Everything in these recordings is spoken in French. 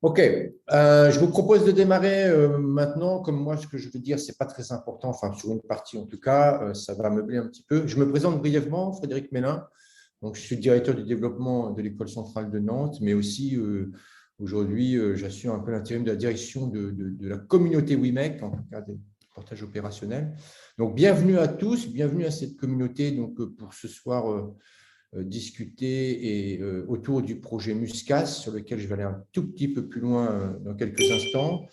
Ok, je vous propose de démarrer maintenant. Comme moi, ce que je veux dire, c'est pas très important. Enfin, sur une partie en tout cas, ça va meubler un petit peu. Je me présente brièvement, Frédéric Mélin. Donc, je suis directeur du développement de l'École centrale de Nantes, mais aussi aujourd'hui, j'assure un peu l'intérim de la direction de la communauté WIMEC, en tout cas des portages opérationnels. Donc, bienvenue à tous, bienvenue à cette communauté. Donc, pour ce soir, discuter autour du projet Muscas, sur lequel je vais aller un tout petit peu plus loin dans quelques instants.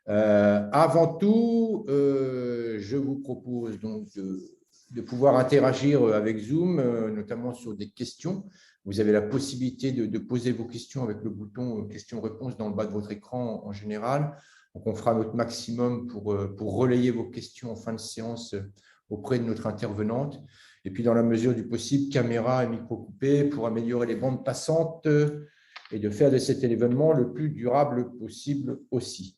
Avant tout, je vous propose donc de pouvoir interagir avec Zoom, notamment sur des questions. Vous avez la possibilité de poser vos questions avec le bouton questions-réponses dans le bas de votre écran en général. Donc, on fera notre maximum pour relayer vos questions en fin de séance auprès de notre intervenante. Et puis, dans la mesure du possible, caméra et micro coupés pour améliorer les bandes passantes et de faire de cet événement le plus durable possible aussi.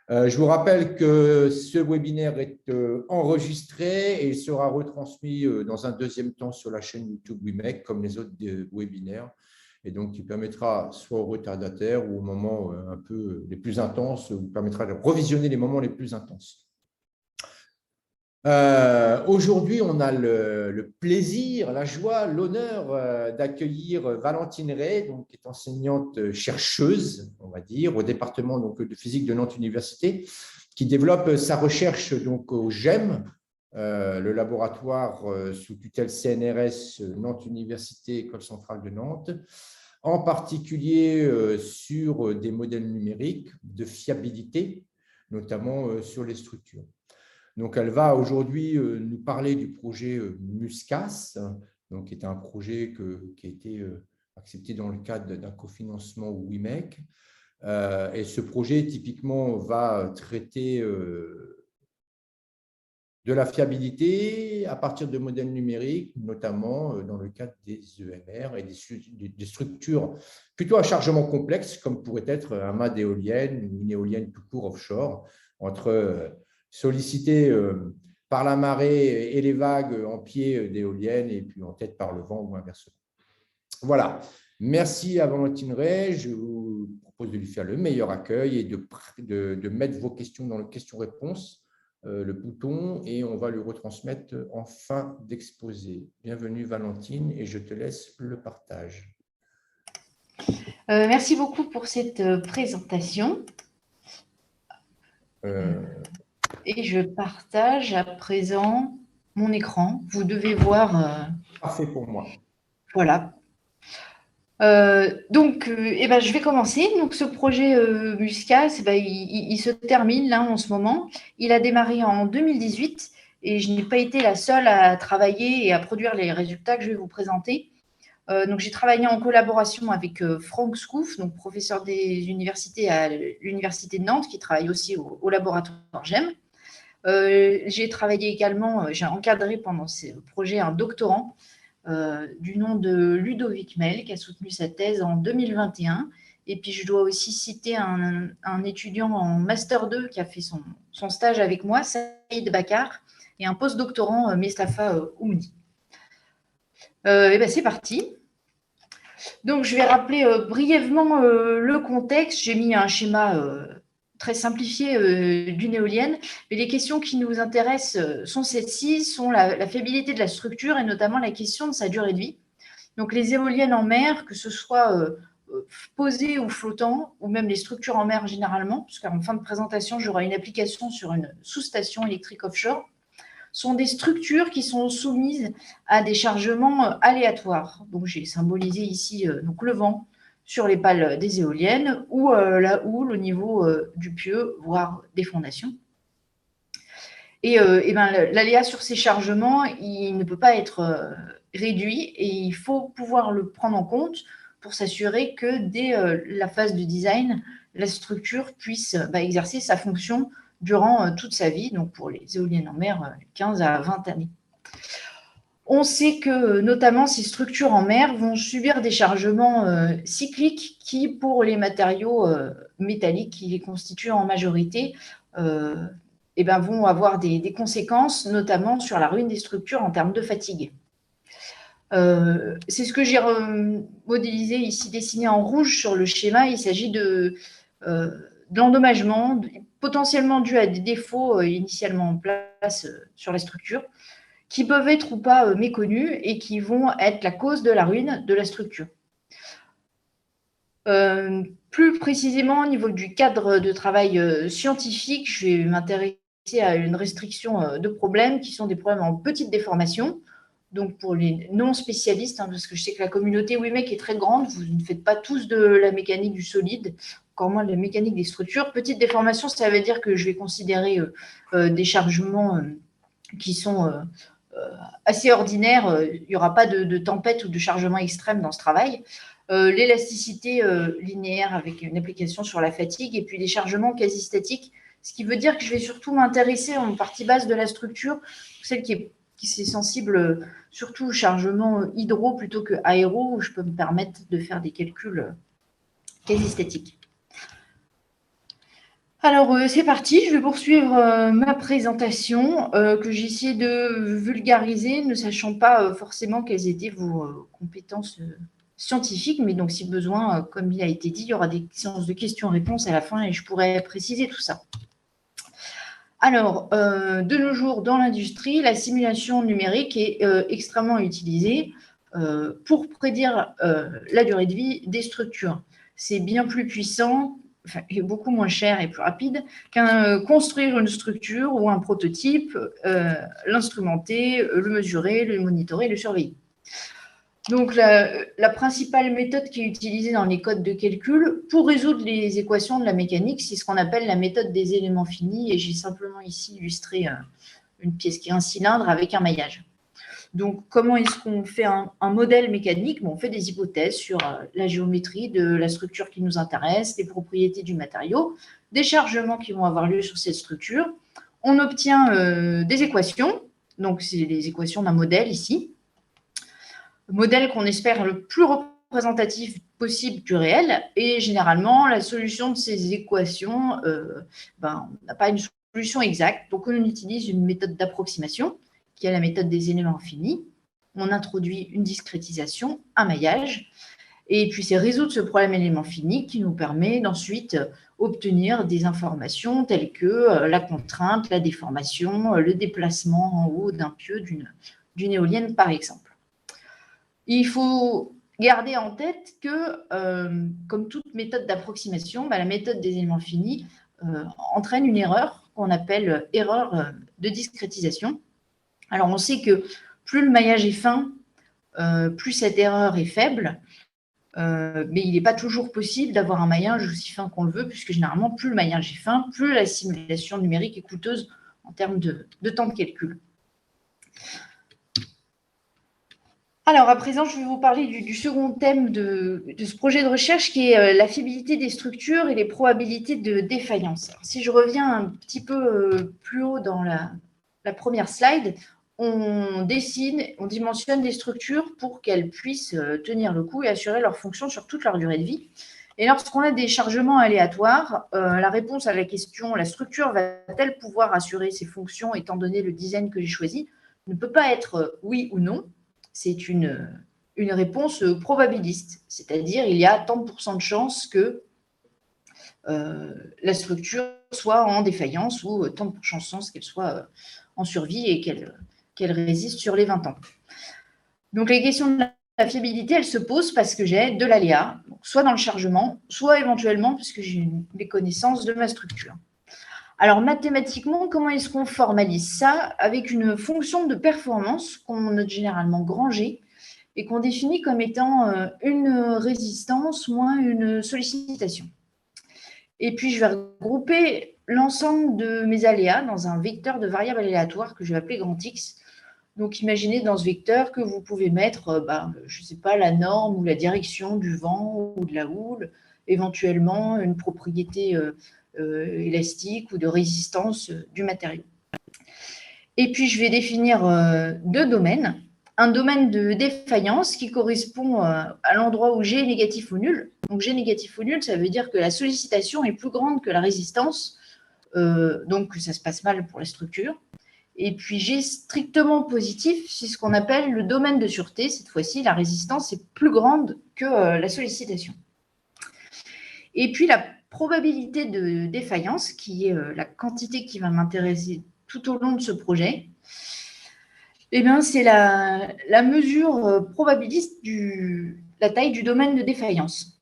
Je vous rappelle que ce webinaire est enregistré et il sera retransmis dans un deuxième temps sur la chaîne YouTube WIMEC, comme les autres webinaires, et donc qui permettra soit aux retardataires ou aux moments un peu les plus intenses, vous permettra de revisionner les moments les plus intenses. Aujourd'hui, on a le plaisir, la joie, l'honneur d'accueillir Valentine Ray, donc, qui est enseignante chercheuse, on va dire, au département donc, de physique de Nantes Université, qui développe sa recherche donc, au GEM, le laboratoire sous tutelle CNRS Nantes Université, École centrale de Nantes, en particulier sur des modèles numériques de fiabilité, notamment sur les structures. Donc, elle va aujourd'hui nous parler du projet Muscas, donc, qui est un projet qui a été accepté dans le cadre d'un cofinancement WIMEC. Et ce projet, typiquement, va traiter de la fiabilité à partir de modèles numériques, notamment dans le cadre des EMR et des structures plutôt à chargement complexe, comme pourrait être un mât d'éolienne ou une éolienne tout court offshore, entre sollicité par la marée et les vagues en pied d'éolienne et puis en tête par le vent ou inversement. Voilà. Merci à Valentine Ray. Je vous propose de lui faire le meilleur accueil et de mettre vos questions dans le question-réponse, le bouton, et on va lui retransmettre en fin d'exposé. Bienvenue Valentine et je te laisse le partage. Merci beaucoup pour cette présentation. Et je partage à présent mon écran. Vous devez voir. Parfait pour moi. Voilà. Je vais commencer. Donc, ce projet Muscas, il se termine là en ce moment. Il a démarré en 2018 et je n'ai pas été la seule à travailler et à produire les résultats que je vais vous présenter. Donc, j'ai travaillé en collaboration avec Franck Scouff, donc professeur des universités à l'Université de Nantes, qui travaille aussi au laboratoire GEM. J'ai travaillé également, j'ai encadré pendant ce projet un doctorant du nom de Ludovic Mel, qui a soutenu sa thèse en 2021. Et puis, je dois aussi citer un étudiant en Master 2 qui a fait son stage avec moi, Saïd Bakar, et un post-doctorant, Mestafa Oumdi. C'est parti. Donc, je vais rappeler brièvement le contexte. J'ai mis un schéma très simplifié d'une éolienne, mais les questions qui nous intéressent sont celles-ci, sont la fiabilité de la structure et notamment la question de sa durée de vie. Donc, les éoliennes en mer, que ce soit posées ou flottant, ou même les structures en mer généralement, puisqu'en fin de présentation, j'aurai une application sur une sous-station électrique offshore, sont des structures qui sont soumises à des chargements aléatoires. Donc, j'ai symbolisé ici donc le vent sur les pales des éoliennes ou la houle au niveau du pieu, voire des fondations. L'aléa sur ces chargements, il ne peut pas être réduit et il faut pouvoir le prendre en compte pour s'assurer que dès la phase de design, la structure puisse exercer sa fonction durant toute sa vie, donc pour les éoliennes en mer, 15 à 20 années. On sait que notamment ces structures en mer vont subir des chargements cycliques qui, pour les matériaux métalliques qui les constituent en majorité, vont avoir des conséquences, notamment sur la ruine des structures en termes de fatigue. C'est ce que j'ai modélisé ici, dessiné en rouge sur le schéma. Il s'agit de de l'endommagement, potentiellement dû à des défauts initialement en place sur la structure, qui peuvent être ou pas méconnus et qui vont être la cause de la ruine de la structure. Plus précisément, au niveau du cadre de travail scientifique, je vais m'intéresser à une restriction de problèmes qui sont des problèmes en petite déformation. Donc, pour les non-spécialistes, parce que je sais que la communauté WIMEC est très grande, vous ne faites pas tous de la mécanique du solide, encore moins de la mécanique des structures. Petite déformation, ça veut dire que je vais considérer des chargements qui sont assez ordinaires. Il n'y aura pas de tempête ou de chargement extrême dans ce travail. L'élasticité linéaire avec une application sur la fatigue et puis des chargements quasi statiques, ce qui veut dire que je vais surtout m'intéresser en partie basse de la structure, celle qui est sensible surtout au chargement hydro plutôt que aéro, où je peux me permettre de faire des calculs quasi statiques. Alors, c'est parti, je vais poursuivre ma présentation que j'ai essayé de vulgariser, ne sachant pas forcément quelles étaient vos compétences scientifiques, mais donc si besoin, comme il a été dit, il y aura des séances de questions-réponses à la fin et je pourrai préciser tout ça. Alors, de nos jours, dans l'industrie, la simulation numérique est extrêmement utilisée pour prédire la durée de vie des structures. C'est bien plus puissant, et beaucoup moins cher et plus rapide qu'un construire une structure ou un prototype, l'instrumenter, le mesurer, le monitorer, le surveiller. Donc, la principale méthode qui est utilisée dans les codes de calcul pour résoudre les équations de la mécanique, c'est ce qu'on appelle la méthode des éléments finis. Et j'ai simplement ici illustré une pièce qui est un cylindre avec un maillage. Donc, comment est-ce qu'on fait un modèle mécanique? On fait des hypothèses sur la géométrie de la structure qui nous intéresse, les propriétés du matériau, des chargements qui vont avoir lieu sur cette structure. On obtient des équations. Donc, c'est les équations d'un modèle ici. Modèle qu'on espère le plus représentatif possible du réel. Et généralement, la solution de ces équations, on n'a pas une solution exacte. Donc, on utilise une méthode d'approximation, qui est la méthode des éléments finis. On introduit une discrétisation, un maillage. Et puis, c'est résoudre ce problème élément fini qui nous permet d'ensuite obtenir des informations telles que la contrainte, la déformation, le déplacement en haut d'un pieu d'une éolienne, par exemple. Il faut garder en tête que, comme toute méthode d'approximation, la méthode des éléments finis entraîne une erreur qu'on appelle erreur de discrétisation. Alors, on sait que plus le maillage est fin, plus cette erreur est faible, mais il n'est pas toujours possible d'avoir un maillage aussi fin qu'on le veut, puisque généralement, plus le maillage est fin, plus la simulation numérique est coûteuse en termes de temps de calcul. Alors, à présent, je vais vous parler du second thème de ce projet de recherche qui est la fiabilité des structures et les probabilités de défaillance. Alors, si je reviens un petit peu plus haut dans la première slide, on dessine, on dimensionne des structures pour qu'elles puissent tenir le coup et assurer leur fonction sur toute leur durée de vie. Et lorsqu'on a des chargements aléatoires, la réponse à la question « la structure va-t-elle pouvoir assurer ses fonctions étant donné le design que j'ai choisi ?» ne peut pas être oui ou non. C'est une réponse probabiliste, c'est-à-dire il y a tant de pourcents de chances que la structure soit en défaillance ou tant de pourcents de chances qu'elle soit en survie et qu'elle résiste sur les 20 ans. Donc, les questions de la fiabilité, elles se posent parce que j'ai de l'aléa, soit dans le chargement, soit éventuellement parce que j'ai une méconnaissance de ma structure. Alors, mathématiquement, comment est-ce qu'on formalise ça? Avec une fonction de performance qu'on note généralement grand G et qu'on définit comme étant une résistance moins une sollicitation. Et puis, je vais regrouper l'ensemble de mes aléas dans un vecteur de variables aléatoires que je vais appeler grand X. Donc, imaginez dans ce vecteur que vous pouvez mettre, je ne sais pas, la norme ou la direction du vent ou de la houle, éventuellement une propriété élastique ou de résistance du matériau. Et puis, je vais définir deux domaines. Un domaine de défaillance qui correspond à l'endroit où G est négatif ou nul. Donc, G négatif ou nul, ça veut dire que la sollicitation est plus grande que la résistance, donc que ça se passe mal pour la structure. Et puis, G strictement positif, c'est ce qu'on appelle le domaine de sûreté. Cette fois-ci, la résistance est plus grande que la sollicitation. Et puis, la probabilité de défaillance, qui est la quantité qui va m'intéresser tout au long de ce projet, eh bien, c'est la mesure probabiliste de la taille du domaine de défaillance.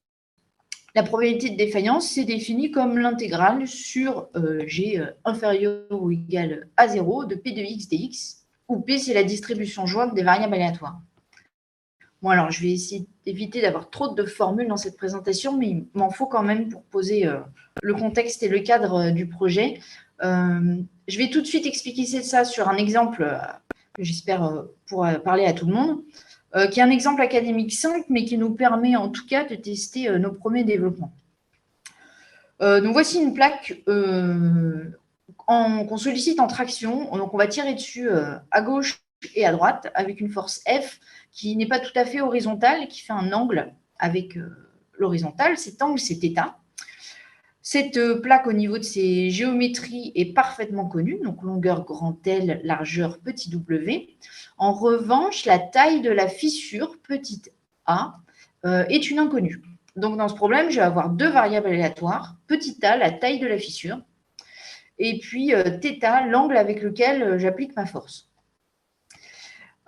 La probabilité de défaillance, c'est défini comme l'intégrale sur G inférieur ou égal à 0 de P de x dx, où P, c'est la distribution jointe des variables aléatoires. Bon, alors, je vais essayer d'éviter d'avoir trop de formules dans cette présentation, mais il m'en faut quand même pour poser le contexte et le cadre du projet. Je vais tout de suite expliquer ça sur un exemple que j'espère pourra parler à tout le monde, qui est un exemple académique simple, mais qui nous permet en tout cas de tester nos premiers développements. Donc, voici une plaque qu'on sollicite en traction. Donc, on va tirer dessus à gauche et à droite avec une force F qui n'est pas tout à fait horizontale, qui fait un angle avec l'horizontale. Cet angle, c'est θ. Cette plaque, au niveau de ses géométries, est parfaitement connue, donc longueur grand L, largeur petit w. En revanche, la taille de la fissure, petite a, est une inconnue. Donc, dans ce problème, je vais avoir deux variables aléatoires, petit a, la taille de la fissure, et puis θ, l'angle avec lequel j'applique ma force.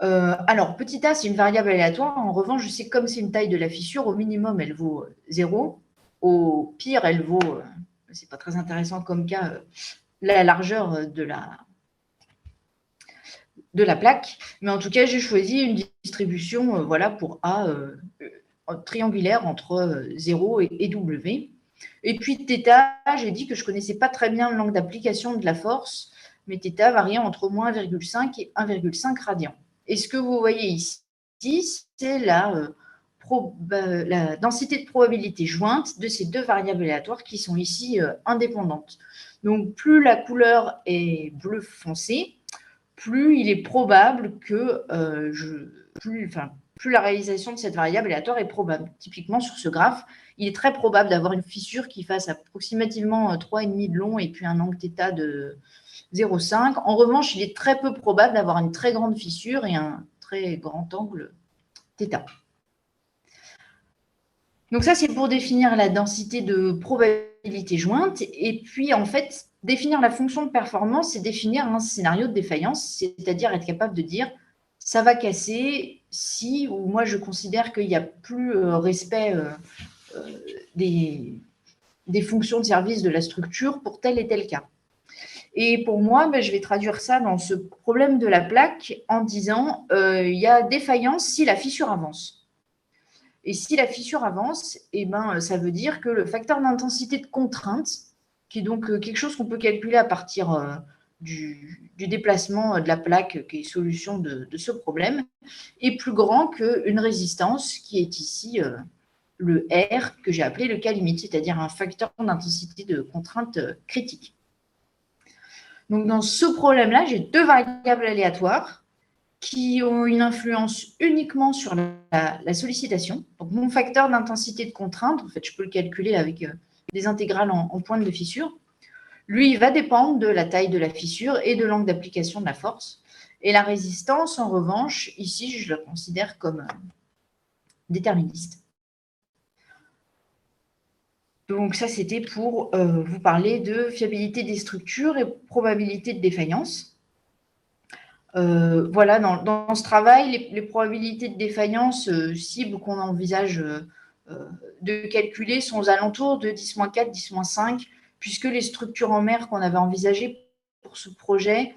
Alors, petit a, c'est une variable aléatoire. En revanche, je sais que comme c'est une taille de la fissure, au minimum, elle vaut 0. Au pire, elle vaut, c'est pas très intéressant comme cas, la largeur de la plaque. Mais en tout cas, j'ai choisi une distribution voilà, pour A triangulaire entre 0 et W. Et puis, θ, j'ai dit que je ne connaissais pas très bien l'angle d'application de la force, mais θ variait entre moins 1,5 et 1,5 radian. Et ce que vous voyez ici, c'est la densité de probabilité jointe de ces deux variables aléatoires qui sont ici indépendantes. Donc, plus la couleur est bleu foncé, plus il est probable que plus la réalisation de cette variable aléatoire est probable. Typiquement, sur ce graphe, il est très probable d'avoir une fissure qui fasse approximativement 3,5 de long et puis un angle θ de 0,5. En revanche, il est très peu probable d'avoir une très grande fissure et un très grand angle θ. Donc ça, c'est pour définir la densité de probabilité jointe. Et puis, en fait, définir la fonction de performance, c'est définir un scénario de défaillance, c'est-à-dire être capable de dire ça va casser si, ou moi je considère qu'il n'y a plus respect des fonctions de service de la structure pour tel et tel cas. Et pour moi, je vais traduire ça dans ce problème de la plaque en disant il y a défaillance si la fissure avance. Et si la fissure avance, ça veut dire que le facteur d'intensité de contrainte, qui est donc quelque chose qu'on peut calculer à partir du déplacement de la plaque, qui est solution de ce problème, est plus grand qu'une résistance qui est ici le R, que j'ai appelé le cas limite, c'est-à-dire un facteur d'intensité de contrainte critique. Donc, dans ce problème-là, j'ai deux variables aléatoires qui ont une influence uniquement sur la sollicitation. Donc, mon facteur d'intensité de contrainte, en fait, je peux le calculer avec des intégrales en pointe de fissure. Lui, il va dépendre de la taille de la fissure et de l'angle d'application de la force. Et la résistance, en revanche, ici, je la considère comme déterministe. Donc, ça, c'était pour vous parler de fiabilité des structures et probabilité de défaillance. Voilà, dans ce travail, les probabilités de défaillance cibles qu'on envisage de calculer sont aux alentours de 10-4, 10-5, puisque les structures en mer qu'on avait envisagées pour ce projet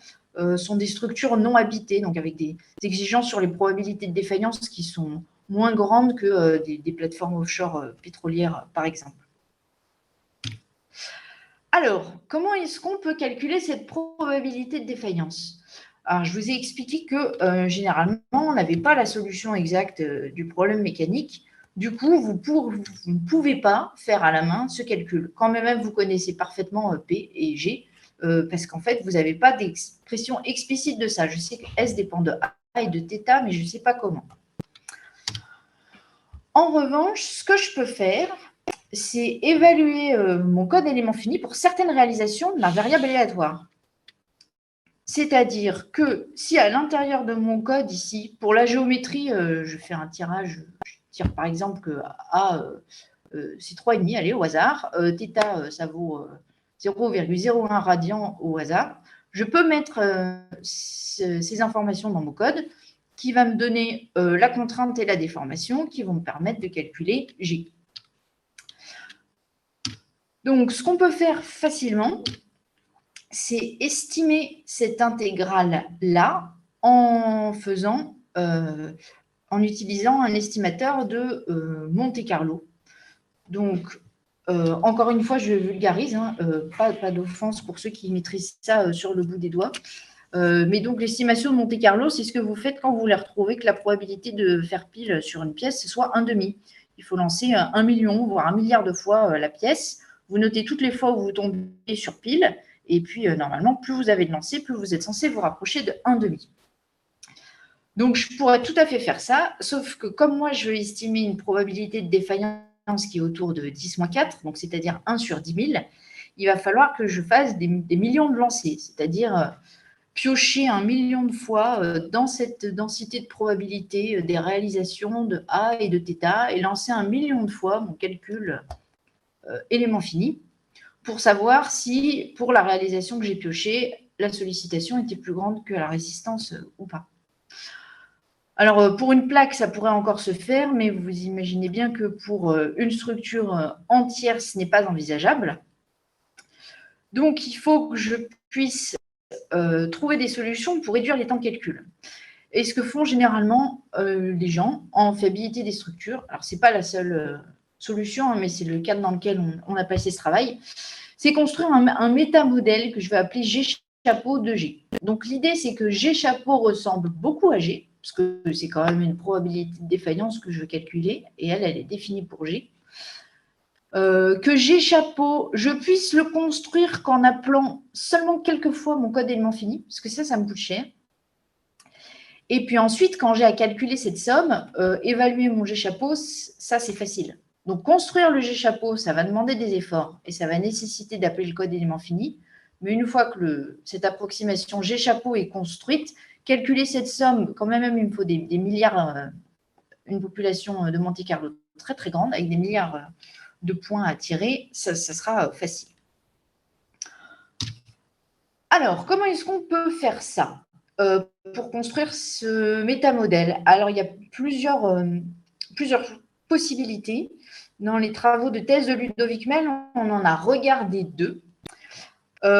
sont des structures non habitées, donc avec des exigences sur les probabilités de défaillance qui sont moins grandes que des plateformes offshore pétrolières, par exemple. Alors, comment est-ce qu'on peut calculer cette probabilité de défaillance ? Alors, je vous ai expliqué que généralement, on n'avait pas la solution exacte du problème mécanique. Du coup, vous ne pouvez pas faire à la main ce calcul, quand même vous connaissez parfaitement P et G, parce qu'en fait, vous n'avez pas d'expression explicite de ça. Je sais que S dépend de A et de θ, mais je ne sais pas comment. En revanche, ce que je peux faire, c'est évaluer mon code élément fini pour certaines réalisations de ma variable aléatoire. C'est-à-dire que si à l'intérieur de mon code ici, pour la géométrie, je fais un tirage, je tire par exemple que A c'est 3,5, allez, au hasard. Θ, ça vaut 0,01 radian au hasard. Je peux mettre ces informations dans mon code qui va me donner la contrainte et la déformation qui vont me permettre de calculer G. Donc, ce qu'on peut faire facilement, c'est estimer cette intégrale-là en utilisant un estimateur de Monte-Carlo. Donc, encore une fois, je vulgarise, hein, pas d'offense pour ceux qui maîtrisent ça sur le bout des doigts. Mais donc, l'estimation de Monte-Carlo, c'est ce que vous faites quand vous voulez retrouver que la probabilité de faire pile sur une pièce, ce soit 1,5. Il faut lancer 1 million, voire 1 milliard de fois la pièce. Vous notez toutes les fois où vous tombez sur pile. Et puis, normalement, plus vous avez de lancers, plus vous êtes censé vous rapprocher de 1,5. Donc, je pourrais tout à fait faire ça, sauf que comme moi, je veux estimer une probabilité de défaillance qui est autour de 10-4, donc c'est-à-dire 1 sur 10 000, il va falloir que je fasse des millions de lancers, c'est-à-dire piocher 1 million de fois dans cette densité de probabilité des réalisations de A et de θ et lancer 1 million de fois mon calcul élément fini pour savoir si, pour la réalisation que j'ai piochée, la sollicitation était plus grande que la résistance ou pas. Alors, pour une plaque, ça pourrait encore se faire, mais vous imaginez bien que pour une structure entière, ce n'est pas envisageable. Donc, il faut que je puisse trouver des solutions pour réduire les temps de calcul. Et ce que font généralement les gens en fiabilité des structures, alors ce n'est pas la seule solution, hein, mais c'est le cadre dans lequel on a passé ce travail, c'est construire un métamodèle que je vais appeler G-chapeau de G. Donc, l'idée, c'est que G-chapeau ressemble beaucoup à G, parce que c'est quand même une probabilité de défaillance que je veux calculer, et elle est définie pour G. Que G-chapeau, je puisse le construire qu'en appelant seulement quelques fois mon code élément fini, parce que ça me coûte cher. Et puis ensuite, quand j'ai à calculer cette somme, évaluer mon G-chapeau, ça, c'est facile. Donc, construire le G-chapeau, ça va demander des efforts et ça va nécessiter d'appeler le code élément fini. Mais une fois que cette approximation G-chapeau est construite, calculer cette somme, quand même, il me faut des milliards, une population de Monte-Carlo très, très grande, avec des milliards de points à tirer, ça sera facile. Alors, comment est-ce qu'on peut faire ça pour construire ce métamodèle? Alors, il y a plusieurs possibilités. Dans les travaux de thèse de Ludovic Mel, on en a regardé 2.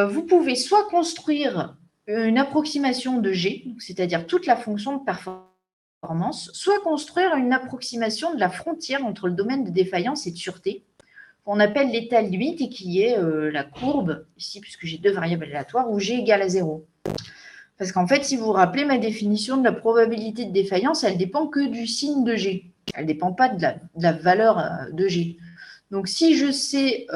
Vous pouvez soit construire une approximation de G, c'est-à-dire toute la fonction de performance, soit construire une approximation de la frontière entre le domaine de défaillance et de sûreté, qu'on appelle l'état limite et qui est la courbe, ici, puisque j'ai 2 variables aléatoires, où G égale à 0. Parce qu'en fait, si vous vous rappelez, ma définition de la probabilité de défaillance, elle ne dépend que du signe de G. Elle ne dépend pas de la valeur de G. Donc, si je sais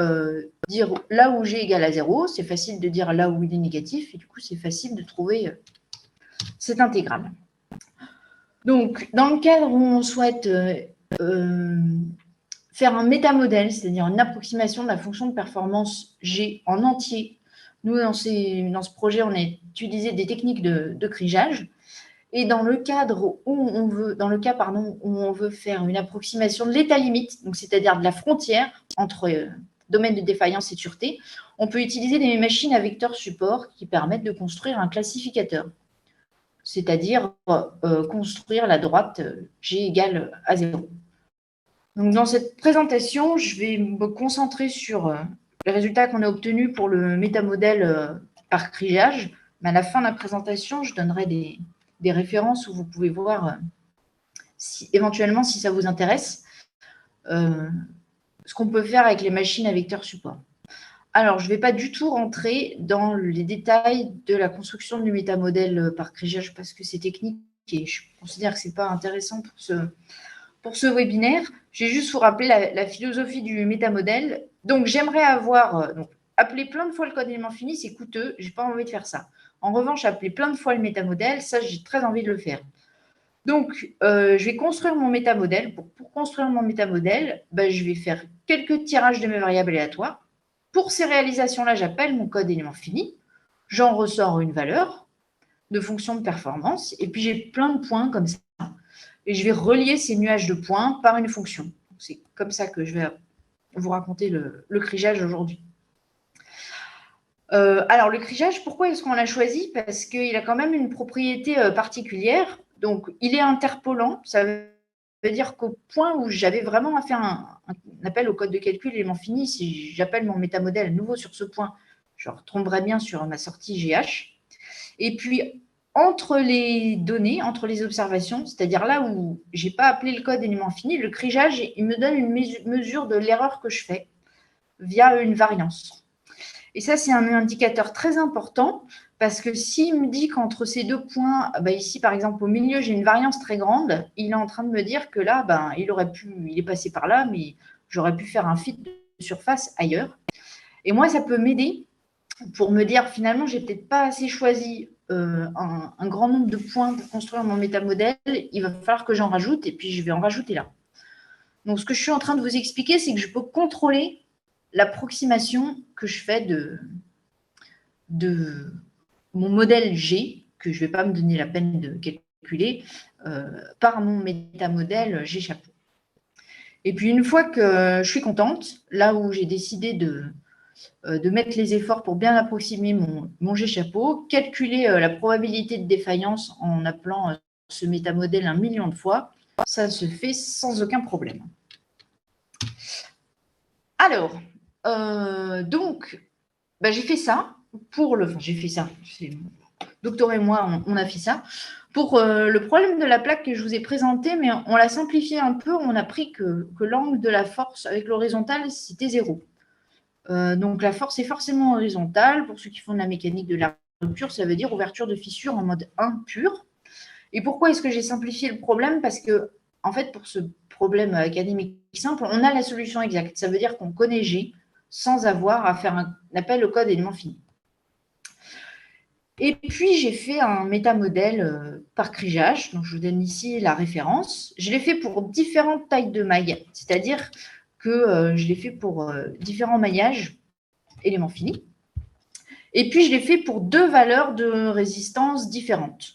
dire là où G égale à 0, c'est facile de dire là où il est négatif, et du coup, c'est facile de trouver cette intégrale. Donc, dans le cadre où on souhaite faire un métamodèle, c'est-à-dire une approximation de la fonction de performance G en entier. Nous, dans ce projet, on a utilisé des techniques de crigeage. Et dans le cadre où on veut faire une approximation de l'état limite, donc c'est-à-dire de la frontière entre domaine de défaillance et de sûreté, on peut utiliser des machines à vecteurs support qui permettent de construire un classificateur, c'est-à-dire construire la droite G égale à 0. Donc, dans cette présentation, je vais me concentrer sur les résultats qu'on a obtenus pour le métamodèle par crigeage. Mais à la fin de la présentation, je donnerai des références où vous pouvez voir, éventuellement, si ça vous intéresse, ce qu'on peut faire avec les machines à vecteurs support. Alors, je ne vais pas du tout rentrer dans les détails de la construction du métamodèle par crigeage parce que c'est technique et je considère que ce n'est pas intéressant pour ce webinaire. Je vais juste vous rappeler la philosophie du métamodèle. Donc, j'aimerais avoir appelé plein de fois le code élément fini, c'est coûteux, je n'ai pas envie de faire ça. En revanche, appeler plein de fois le métamodèle, ça, j'ai très envie de le faire. Donc, je vais construire mon métamodèle. Pour construire mon métamodèle, je vais faire quelques tirages de mes variables aléatoires. Pour ces réalisations-là, j'appelle mon code élément fini. J'en ressors une valeur de fonction de performance. Et puis, j'ai plein de points comme ça. Et je vais relier ces nuages de points par une fonction. C'est comme ça que je vais vous raconter le crigeage aujourd'hui. Alors, le crigeage, pourquoi est-ce qu'on l'a choisi? Parce qu'il a quand même une propriété particulière. Donc, il est interpolant. Ça veut dire qu'au point où j'avais vraiment à faire un appel au code de calcul élément fini, si j'appelle mon métamodèle à nouveau sur ce point, je retomberai bien sur ma sortie GH. Et puis, entre les données, entre les observations, c'est-à-dire là où je n'ai pas appelé le code élément fini, le crigeage, il me donne une mesure de l'erreur que je fais via une variance. Et ça, c'est un indicateur très important parce que s'il me dit qu'entre ces deux points, ici, par exemple, au milieu, j'ai une variance très grande, il est en train de me dire que là, il est passé par là, mais j'aurais pu faire un fit de surface ailleurs. Et moi, ça peut m'aider pour me dire, finalement, j'ai peut-être pas assez choisi un grand nombre de points pour construire mon métamodèle. Il va falloir que j'en rajoute et puis je vais en rajouter là. Donc, ce que je suis en train de vous expliquer, c'est que je peux contrôler l'approximation que je fais de mon modèle G, que je ne vais pas me donner la peine de calculer, par mon métamodèle G chapeau. Et puis, une fois que je suis contente, là où j'ai décidé de mettre les efforts pour bien approximer mon G chapeau, calculer la probabilité de défaillance en appelant ce métamodèle 1 million de fois, ça se fait sans aucun problème. Alors, donc, j'ai fait ça j'ai fait ça. Docteur et moi, on a fait ça. Pour le problème de la plaque que je vous ai présenté, mais on l'a simplifié un peu. On a pris que l'angle de la force avec l'horizontale, c'était 0. Donc, la force est forcément horizontale. Pour ceux qui font de la mécanique de la rupture, ça veut dire ouverture de fissure en mode 1 pur. Et pourquoi est-ce que j'ai simplifié le problème? Parce que, en fait, pour ce problème académique simple, on a la solution exacte. Ça veut dire qu'on connaît G sans avoir à faire un appel au code élément fini. Et puis, j'ai fait un métamodèle par crigeage. Donc, je vous donne ici la référence. Je l'ai fait pour différentes tailles de mailles, c'est-à-dire que je l'ai fait pour différents maillages éléments finis. Et puis, je l'ai fait pour 2 valeurs de résistance différentes.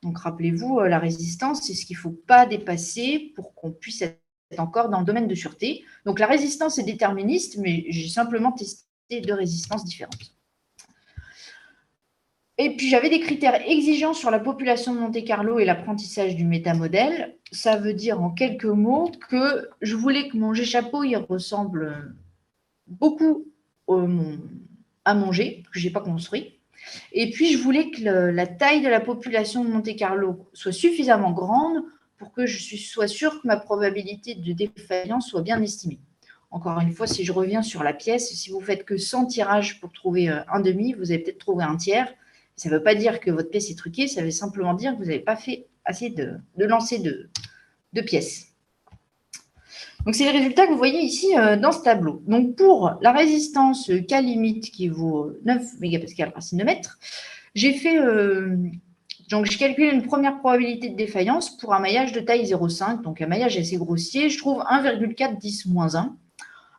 Donc, rappelez-vous, la résistance, c'est ce qu'il ne faut pas dépasser pour qu'on puisse être encore dans le domaine de sûreté. Donc, la résistance est déterministe, mais j'ai simplement testé 2 résistances différentes. Et puis, j'avais des critères exigeants sur la population de Monte-Carlo et l'apprentissage du métamodèle. Ça veut dire, en quelques mots, que je voulais que mon G-chapeau il ressemble beaucoup à mon G, que je n'ai pas construit. Et puis, je voulais que la taille de la population de Monte-Carlo soit suffisamment grande pour que je sois sûre que ma probabilité de défaillance soit bien estimée. Encore une fois, si je reviens sur la pièce, si vous faites que 100 tirages pour trouver un demi, vous allez peut-être trouver un tiers. Ça ne veut pas dire que votre pièce est truquée, ça veut simplement dire que vous n'avez pas fait assez de lancers de pièces. Donc, c'est les résultats que vous voyez ici dans ce tableau. Donc, pour la résistance K limite qui vaut 9 mégapascales racine de mètre, j'ai fait, donc j'ai calculé une première probabilité de défaillance pour un maillage de taille 0,5, donc un maillage assez grossier. Je trouve 1,4 10-1.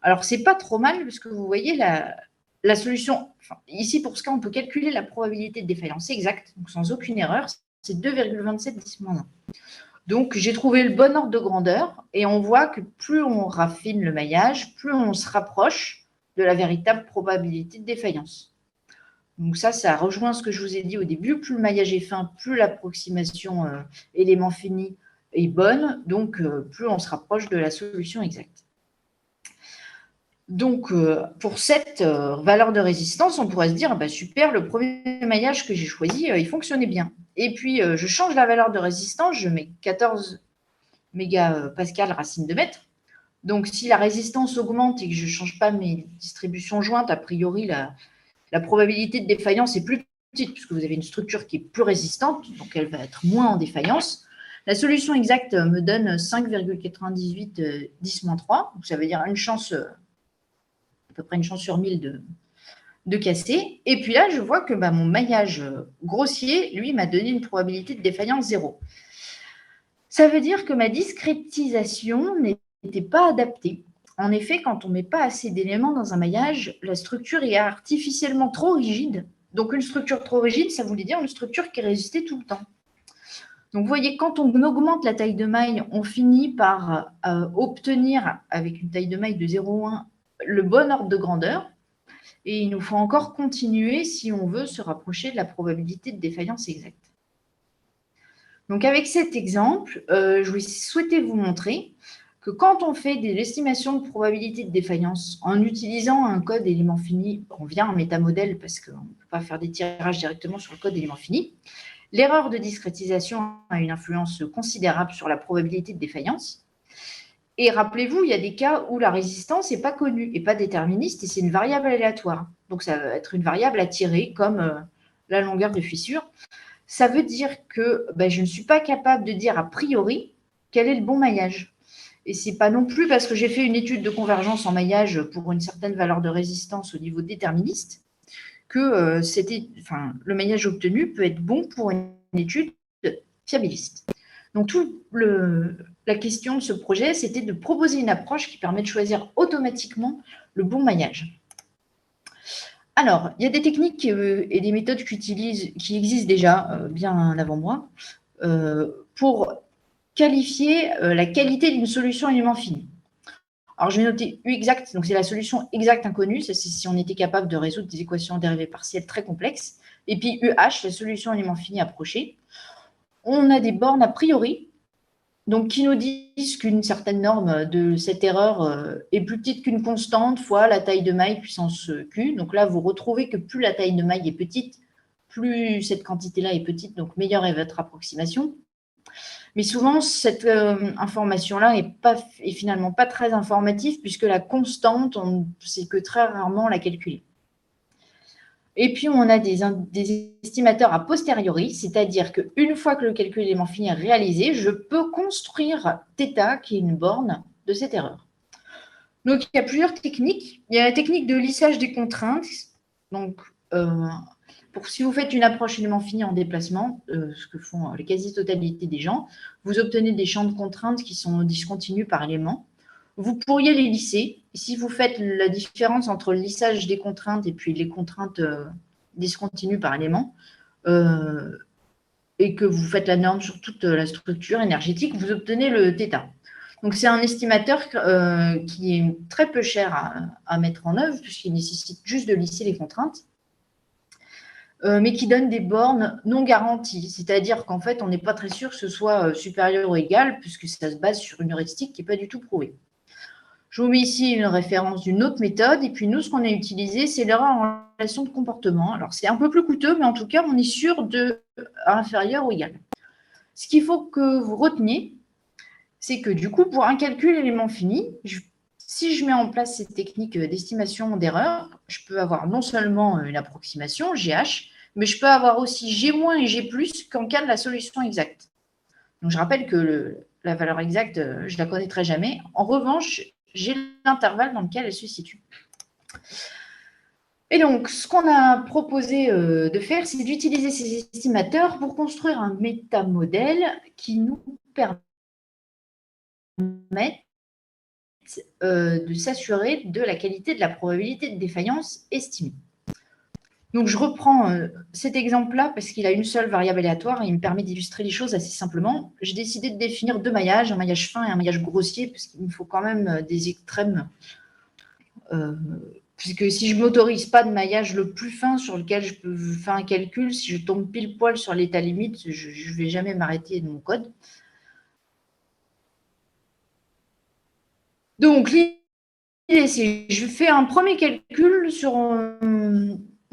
Alors, ce n'est pas trop mal parce que vous voyez la solution. Enfin, ici, pour ce cas, on peut calculer la probabilité de défaillance exacte, donc sans aucune erreur, c'est 2,27 10-1. Donc, j'ai trouvé le bon ordre de grandeur et on voit que plus on raffine le maillage, plus on se rapproche de la véritable probabilité de défaillance. Donc ça rejoint ce que je vous ai dit au début. Plus le maillage est fin, plus l'approximation élément fini est bonne, donc plus on se rapproche de la solution exacte. Donc, pour cette valeur de résistance, on pourrait se dire, super, le premier maillage que j'ai choisi, il fonctionnait bien. Et puis, je change la valeur de résistance, je mets 14 mégapascales racine de mètre. Donc, si la résistance augmente et que je ne change pas mes distributions jointes, a priori, la probabilité de défaillance est plus petite puisque vous avez une structure qui est plus résistante, donc elle va être moins en défaillance. La solution exacte me donne 5,98 10-3, donc ça veut dire une chance... à peu près une chance sur 1000 de casser. Et puis là, je vois que mon maillage grossier, lui, m'a donné une probabilité de défaillance 0. Ça veut dire que ma discrétisation n'était pas adaptée. En effet, quand on ne met pas assez d'éléments dans un maillage, la structure est artificiellement trop rigide. Donc, une structure trop rigide, ça voulait dire une structure qui résistait tout le temps. Donc, vous voyez, quand on augmente la taille de maille, on finit par obtenir, avec une taille de maille de 0,1, le bon ordre de grandeur. Et il nous faut encore continuer si on veut se rapprocher de la probabilité de défaillance exacte. Donc, avec cet exemple, je souhaitais vous montrer que quand on fait des estimations de probabilité de défaillance en utilisant un code élément fini, on vient un métamodèle parce qu'on ne peut pas faire des tirages directement sur le code élément fini, l'erreur de discrétisation a une influence considérable sur la probabilité de défaillance. Et rappelez-vous, il y a des cas où la résistance n'est pas connue et pas déterministe et c'est une variable aléatoire. Donc, ça va être une variable à tirer comme la longueur de fissure. Ça veut dire que je ne suis pas capable de dire a priori quel est le bon maillage. Et ce n'est pas non plus parce que j'ai fait une étude de convergence en maillage pour une certaine valeur de résistance au niveau déterministe que le maillage obtenu peut être bon pour une étude fiabiliste. Donc, la question de ce projet, c'était de proposer une approche qui permet de choisir automatiquement le bon maillage. Alors, il y a des techniques et des méthodes qui existent déjà bien avant moi pour qualifier la qualité d'une solution élément fini. Alors, je vais noter U exact, donc c'est la solution exacte inconnue, c'est si on était capable de résoudre des équations dérivées partielles très complexes. Et puis UH, la solution élément fini approchée. On a des bornes a priori, donc qui nous disent qu'une certaine norme de cette erreur est plus petite qu'une constante fois la taille de maille puissance Q. Donc là, vous retrouvez que plus la taille de maille est petite, plus cette quantité-là est petite, donc meilleure est votre approximation. Mais souvent, cette information-là est finalement pas très informative puisque la constante, on ne sait que très rarement la calculer. Et puis, on a des estimateurs a posteriori, c'est-à-dire qu'une fois que le calcul élément fini est réalisé, je peux construire θ, qui est une borne de cette erreur. Donc, il y a plusieurs techniques. Il y a la technique de lissage des contraintes. Donc, si vous faites une approche élément fini en déplacement, ce que font la quasi-totalité des gens, vous obtenez des champs de contraintes qui sont discontinus par élément. Vous pourriez les lisser. Si vous faites la différence entre le lissage des contraintes et puis les contraintes discontinues par élément, et que vous faites la norme sur toute la structure énergétique, vous obtenez le θ. Donc, c'est un estimateur qui est très peu cher à mettre en œuvre puisqu'il nécessite juste de lisser les contraintes. Mais qui donne des bornes non garanties. C'est-à-dire qu'en fait, on n'est pas très sûr que ce soit supérieur ou égal, puisque ça se base sur une heuristique qui n'est pas du tout prouvée. Je vous mets ici une référence d'une autre méthode. Et puis, nous, ce qu'on a utilisé, c'est l'erreur en relation de comportement. Alors, c'est un peu plus coûteux, mais en tout cas, on est sûr de inférieur ou égal. Ce qu'il faut que vous reteniez, c'est que du coup, pour un calcul élément fini, si je mets en place cette technique d'estimation d'erreur, je peux avoir non seulement une approximation, GH, mais je peux avoir aussi G- et G+, qu'en cas de la solution exacte. Donc, je rappelle que la valeur exacte, je ne la connaîtrai jamais. En revanche, j'ai l'intervalle dans lequel elle se situe. Et donc, ce qu'on a proposé de faire, c'est d'utiliser ces estimateurs pour construire un métamodèle qui nous permet de s'assurer de la qualité de la probabilité de défaillance estimée. Donc, je reprends cet exemple-là parce qu'il a une seule variable aléatoire et il me permet d'illustrer les choses assez simplement. J'ai décidé de définir deux maillages, un maillage fin et un maillage grossier, parce qu'il me faut quand même des extrêmes. Puisque si je ne m'autorise pas de maillage le plus fin sur lequel je peux faire un calcul, si je tombe pile poil sur l'état limite, je ne vais jamais m'arrêter de mon code. Donc, l'idée, c'est je fais un premier calcul sur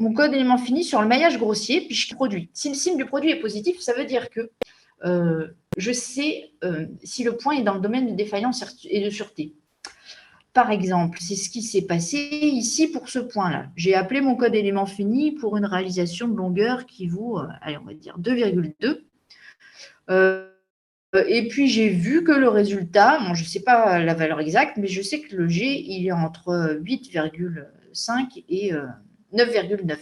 mon code élément fini sur le maillage grossier, puis je produis. Si le signe du produit est positif, ça veut dire que je sais si le point est dans le domaine de défaillance et de sûreté. Par exemple, c'est ce qui s'est passé ici pour ce point-là. J'ai appelé mon code élément fini pour une réalisation de longueur qui vaut, allez, on va dire 2,2. Et puis, j'ai vu que le résultat, bon, je ne sais pas la valeur exacte, mais je sais que le G, il est entre 8,5 et 9,9.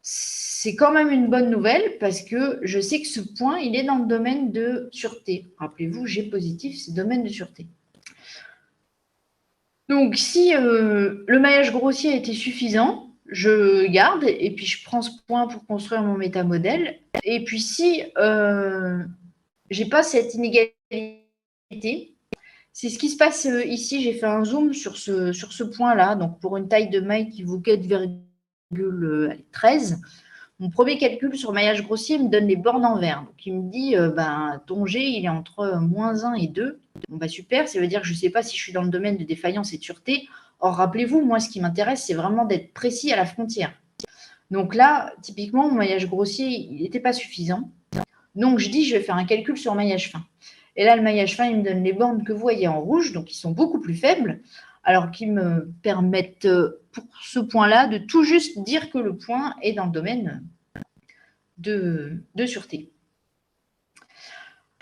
C'est quand même une bonne nouvelle parce que je sais que ce point, il est dans le domaine de sûreté. Rappelez-vous, G positif, c'est domaine de sûreté. Donc, si le maillage grossier était suffisant, je garde et puis je prends ce point pour construire mon métamodèle. Et puis, si j'ai pas cette inégalité. C'est ce qui se passe ici. J'ai fait un zoom sur ce point-là. Donc, pour une taille de maille qui vaut 4,13, mon premier calcul sur maillage grossier me donne les bornes en vert. Donc, il me dit, ton G, il est entre -1 et 2. Bon, super, ça veut dire que je ne sais pas si je suis dans le domaine de défaillance et de sûreté. Or, rappelez-vous, moi, ce qui m'intéresse, c'est vraiment d'être précis à la frontière. Donc là, typiquement, mon maillage grossier, il n'était pas suffisant. Donc, je dis, je vais faire un calcul sur maillage fin. Et là, le maillage fin, il me donne les bornes que vous voyez en rouge, donc ils sont beaucoup plus faibles, alors qu'ils me permettent, pour ce point-là, de tout juste dire que le point est dans le domaine de sûreté.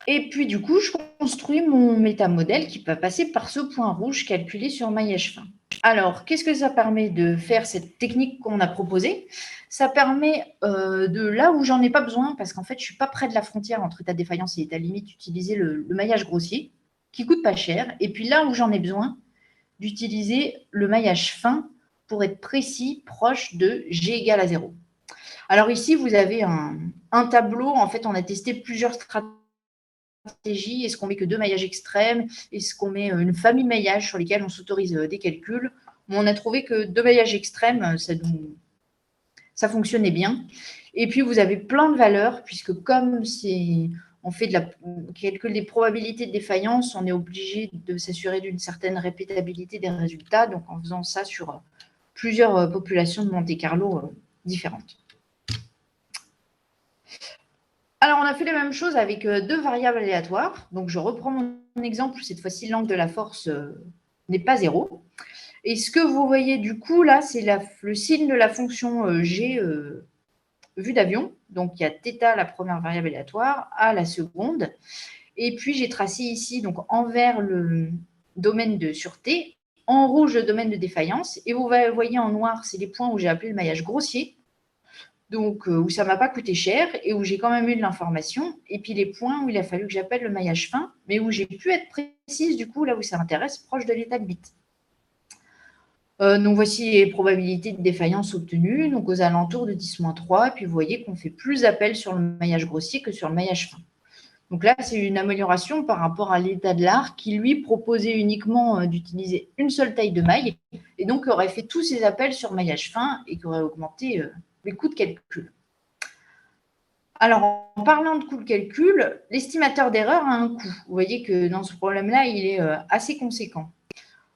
Et puis, du coup, je construis mon métamodèle qui va passer par ce point rouge calculé sur maillage fin. Alors, qu'est-ce que ça permet de faire cette technique qu'on a proposée? Ça permet de là où j'en ai pas besoin, parce qu'en fait, je ne suis pas près de la frontière entre état de défaillance et état limite, d'utiliser le maillage grossier, qui coûte pas cher. Et puis là où j'en ai besoin, d'utiliser le maillage fin pour être précis, proche de G égale à 0. Alors ici, vous avez un tableau. En fait, on a testé plusieurs stratégies. Est-ce qu'on met que 2 maillages extrêmes? Est-ce qu'on met une famille de maillages sur lesquels on s'autorise des calculs? On a trouvé que 2 maillages extrêmes, ça fonctionnait bien. Et puis, vous avez plein de valeurs, puisque comme on fait calcul des probabilités de défaillance, on est obligé de s'assurer d'une certaine répétabilité des résultats, donc en faisant ça sur plusieurs populations de Monte-Carlo différentes. Alors, on a fait la même chose avec 2 variables aléatoires. Donc, je reprends mon exemple. Cette fois-ci, l'angle de la force n'est pas 0. Et ce que vous voyez du coup, là, c'est le signe de la fonction G vue d'avion. Donc, il y a θ, la première variable aléatoire, A, la seconde. Et puis, j'ai tracé ici, donc en vert, le domaine de sûreté, en rouge, le domaine de défaillance. Et vous voyez en noir, c'est les points où j'ai appelé le maillage grossier. Donc, où ça ne m'a pas coûté cher et où j'ai quand même eu de l'information. Et puis, les points où il a fallu que j'appelle le maillage fin, mais où j'ai pu être précise, du coup, là où ça m'intéresse, proche de l'état de bit. Donc, voici les probabilités de défaillance obtenues, donc aux alentours de 10-3. Et puis, vous voyez qu'on fait plus appel sur le maillage grossier que sur le maillage fin. Donc là, c'est une amélioration par rapport à l'état de l'art qui, lui, proposait uniquement d'utiliser une seule taille de maille et donc aurait fait tous ses appels sur maillage fin et qui aurait augmenté les coûts de calcul. Alors, en parlant de coût de calcul, l'estimateur d'erreur a un coût. Vous voyez que dans ce problème-là, il est assez conséquent.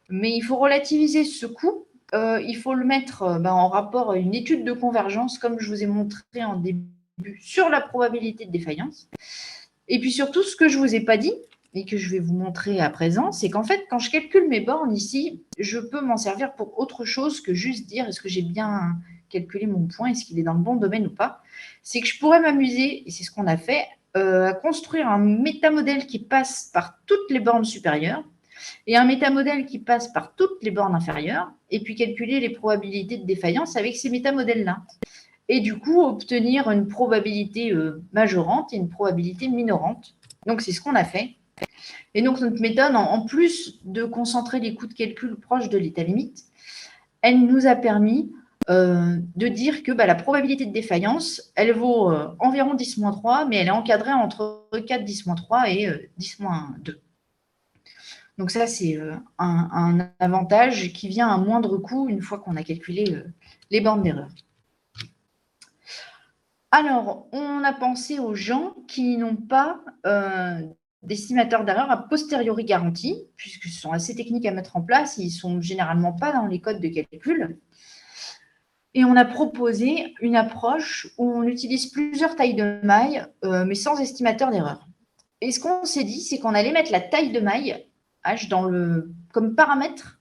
Mais il faut relativiser ce coût. Il faut le mettre en rapport à une étude de convergence, comme je vous ai montré en début, sur la probabilité de défaillance. Et puis surtout, ce que je ne vous ai pas dit et que je vais vous montrer à présent, c'est qu'en fait, quand je calcule mes bornes ici, je peux m'en servir pour autre chose que juste dire est-ce que j'ai bien calculé mon point, est-ce qu'il est dans le bon domaine ou pas. C'est que je pourrais m'amuser, et c'est ce qu'on a fait, à construire un métamodèle qui passe par toutes les bornes supérieures et un métamodèle qui passe par toutes les bornes inférieures, et puis calculer les probabilités de défaillance avec ces métamodèles-là. Et du coup, obtenir une probabilité majorante et une probabilité minorante. Donc, c'est ce qu'on a fait. Et donc, notre méthode, en plus de concentrer les coûts de calcul proches de l'état limite, elle nous a permis de dire que la probabilité de défaillance, elle vaut environ 10-3, mais elle est encadrée entre 4 10-3 et 10-2. Donc ça, c'est un avantage qui vient à moindre coût une fois qu'on a calculé les bornes d'erreur. Alors, on a pensé aux gens qui n'ont pas d'estimateur d'erreur a posteriori garanti, puisque ce sont assez techniques à mettre en place, ils ne sont généralement pas dans les codes de calcul. Et on a proposé une approche où on utilise plusieurs tailles de mailles, mais sans estimateur d'erreur. Et ce qu'on s'est dit, c'est qu'on allait mettre la taille de maille H comme paramètre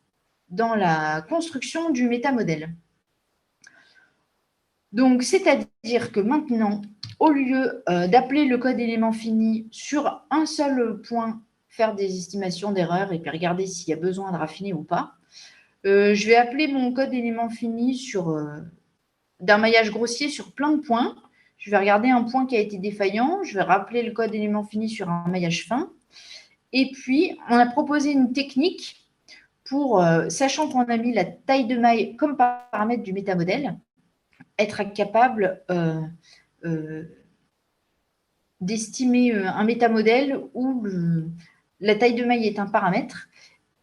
dans la construction du métamodèle. Donc, c'est-à-dire que maintenant, au lieu d'appeler le code élément fini sur un seul point, faire des estimations d'erreur et puis regarder s'il y a besoin de raffiner ou pas, je vais appeler mon code élément fini d'un maillage grossier sur plein de points. Je vais regarder un point qui a été défaillant, je vais rappeler le code élément fini sur un maillage fin. Et puis, on a proposé une technique pour, sachant qu'on a mis la taille de maille comme paramètre du métamodèle, être capable d'estimer un métamodèle où la taille de maille est un paramètre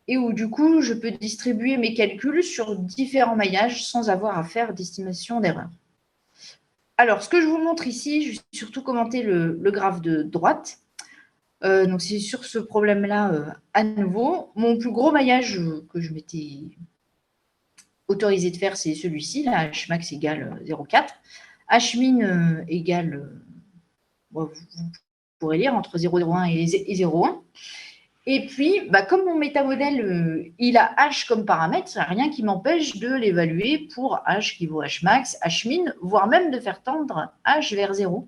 et où du coup, je peux distribuer mes calculs sur différents maillages sans avoir à faire d'estimation d'erreur. Alors, ce que je vous montre ici, je vais surtout commenter le graphe de droite. Donc, c'est sur ce problème-là à nouveau. Mon plus gros maillage que je m'étais autorisé de faire, c'est celui-ci, là, Hmax égale 0,4. Hmin égale, vous pourrez lire, entre 0,1 et 0,1. Et puis, comme mon métamodèle, il a H comme paramètre, il n'y a rien qui m'empêche de l'évaluer pour H qui vaut Hmax, Hmin, voire même de faire tendre H vers 0.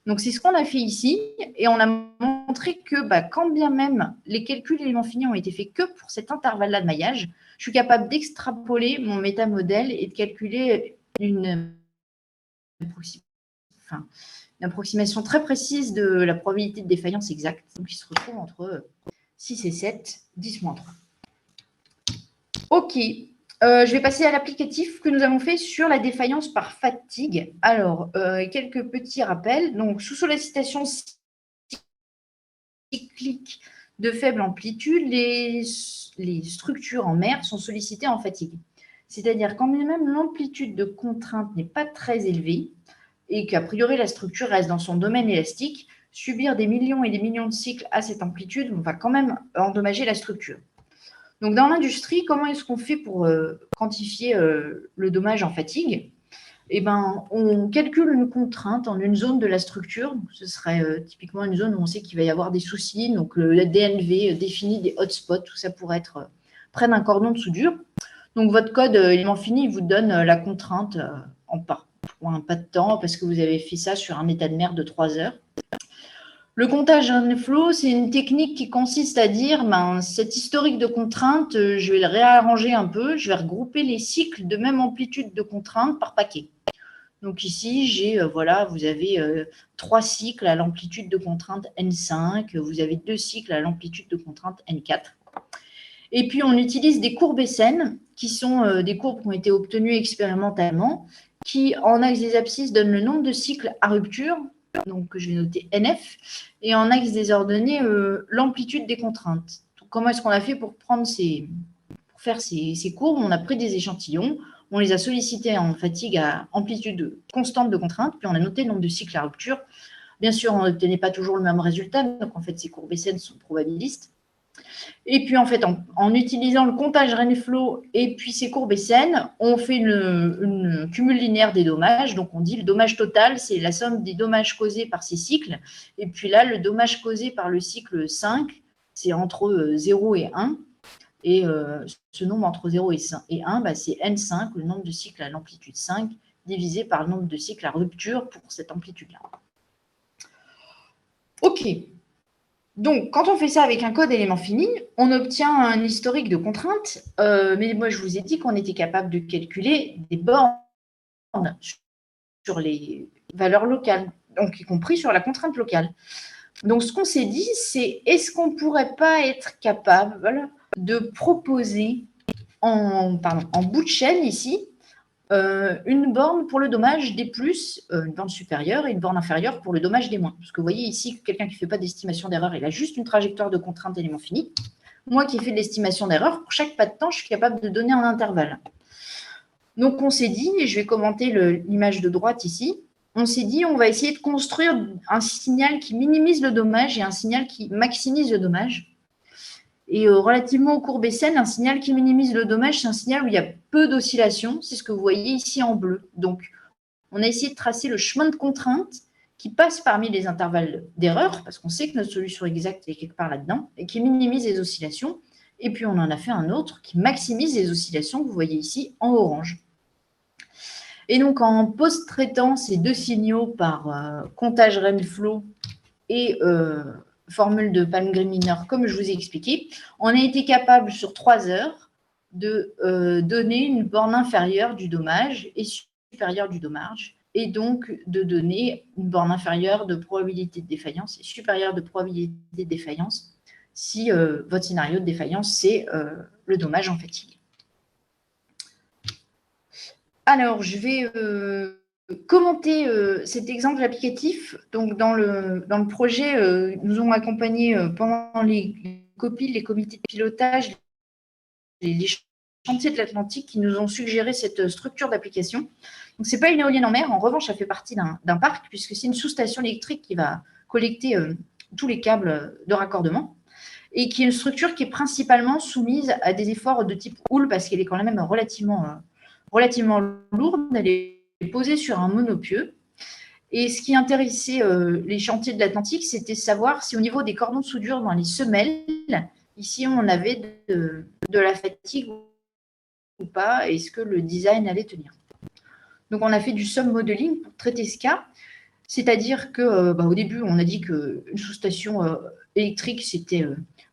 Donc, c'est ce qu'on a fait ici. Et on a montré que quand bien même les calculs éléments finis ont été faits que pour cet intervalle-là de maillage, je suis capable d'extrapoler mon métamodèle et de calculer une approximation très précise de la probabilité de défaillance exacte. Donc, il se retrouve entre 6 et 7, 10 moins 3. OK. Je vais passer à l'applicatif que nous avons fait sur la défaillance par fatigue. Alors, quelques petits rappels. Donc, sous sollicitation cyclique de faible amplitude, les structures en mer sont sollicitées en fatigue. C'est-à-dire quand même l'amplitude de contrainte n'est pas très élevée et qu'a priori la structure reste dans son domaine élastique, subir des millions et des millions de cycles à cette amplitude va quand même endommager la structure. Donc, dans l'industrie, comment est-ce qu'on fait pour quantifier le dommage en fatigue ? On calcule une contrainte en une zone de la structure. Donc, ce serait typiquement une zone où on sait qu'il va y avoir des soucis. Donc, le DNV définit des hotspots. Tout ça pourrait être près d'un cordon de soudure. Donc, votre code élément fini, il vous donne la contrainte en pas de temps parce que vous avez fait ça sur un état de mer de 3 heures. Le comptage Rainflow, c'est une technique qui consiste à dire, cet historique de contraintes, je vais le réarranger un peu, je vais regrouper les cycles de même amplitude de contraintes par paquet. Donc ici, j'ai, vous avez 3 cycles à l'amplitude de contrainte N5, vous avez 2 cycles à l'amplitude de contrainte N4. Et puis, on utilise des courbes SN, qui sont des courbes qui ont été obtenues expérimentalement, qui, en axe des abscisses, donnent le nombre de cycles à rupture, donc je vais noter NF, et en axe des ordonnées, l'amplitude des contraintes. Donc, comment est-ce qu'on a fait pour faire ces courbes? On a pris des échantillons, on les a sollicités en fatigue à amplitude constante de contrainte, puis on a noté le nombre de cycles à rupture. Bien sûr, on n'obtenait pas toujours le même résultat, donc en fait, ces courbes SN sont probabilistes. Et puis, en fait, en utilisant le comptage Rainflow et puis ces courbes SN, on fait une cumul linéaire des dommages. Donc, on dit le dommage total, c'est la somme des dommages causés par ces cycles. Et puis là, le dommage causé par le cycle 5, c'est entre 0 et 1. Et ce nombre entre 0 et 1, c'est N5, le nombre de cycles à l'amplitude 5, divisé par le nombre de cycles à rupture pour cette amplitude-là. OK. Donc, quand on fait ça avec un code élément fini, on obtient un historique de contraintes. Mais moi, je vous ai dit qu'on était capable de calculer des bornes sur les valeurs locales, donc y compris sur la contrainte locale. Donc, ce qu'on s'est dit, c'est est-ce qu'on ne pourrait pas être capable de proposer en bout de chaîne ici une borne pour le dommage des plus, une borne supérieure et une borne inférieure pour le dommage des moins. Parce que vous voyez ici, quelqu'un qui ne fait pas d'estimation d'erreur, il a juste une trajectoire de contrainte d'élément fini. Moi qui ai fait de l'estimation d'erreur, pour chaque pas de temps, je suis capable de donner un intervalle. Donc on s'est dit, et je vais commenter l'image de droite ici, on s'est dit on va essayer de construire un signal qui minimise le dommage et un signal qui maximise le dommage. Et relativement aux courbes SN, un signal qui minimise le dommage, c'est un signal où il y a peu d'oscillations. C'est ce que vous voyez ici en bleu. Donc, on a essayé de tracer le chemin de contrainte qui passe parmi les intervalles d'erreur, parce qu'on sait que notre solution exacte est quelque part là-dedans, et qui minimise les oscillations. Et puis, on en a fait un autre qui maximise les oscillations que vous voyez ici en orange. Et donc, en post-traitant ces deux signaux par comptage Rainflow et formule de Palmgren-Miner, comme je vous ai expliqué, on a été capable sur 3 heures de donner une borne inférieure du dommage et supérieure du dommage, et donc de donner une borne inférieure de probabilité de défaillance et supérieure de probabilité de défaillance si votre scénario de défaillance, c'est le dommage en fatigue. Alors, je vais commenter cet exemple applicatif. Donc, dans le projet, nous avons accompagné pendant les copies, les comités de pilotage, les chantiers de l'Atlantique qui nous ont suggéré cette structure d'application. Donc, ce n'est pas une éolienne en mer. En revanche, ça fait partie d'un parc puisque c'est une sous-station électrique qui va collecter tous les câbles de raccordement et qui est une structure qui est principalement soumise à des efforts de type houle parce qu'elle est quand même relativement lourde. Elle est posée sur un monopieux. Et ce qui intéressait les chantiers de l'Atlantique, c'était savoir si au niveau des cordons de soudure dans les semelles, ici on avait de la fatigue ou pas, est-ce que le design allait tenir. Donc on a fait du submodeling pour traiter ce cas, c'est-à-dire que au début on a dit qu'une sous-station électrique c'était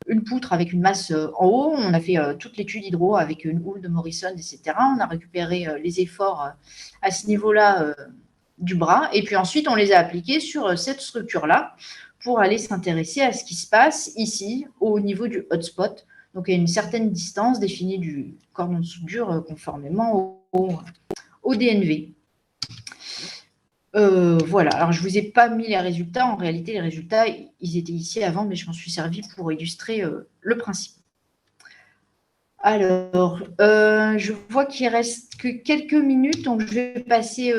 une poutre avec une masse en haut, on a fait toute l'étude hydro avec une houle de Morrison, etc. On a récupéré les efforts à ce niveau-là du bras, et puis ensuite on les a appliqués sur cette structure-là pour aller s'intéresser à ce qui se passe ici au niveau du hotspot, donc à une certaine distance définie du cordon de soudure conformément au DNV. Voilà, alors je ne vous ai pas mis les résultats, en réalité les résultats ils étaient ici avant, mais je m'en suis servi pour illustrer le principe. Alors, je vois qu'il ne reste que quelques minutes, donc je vais passer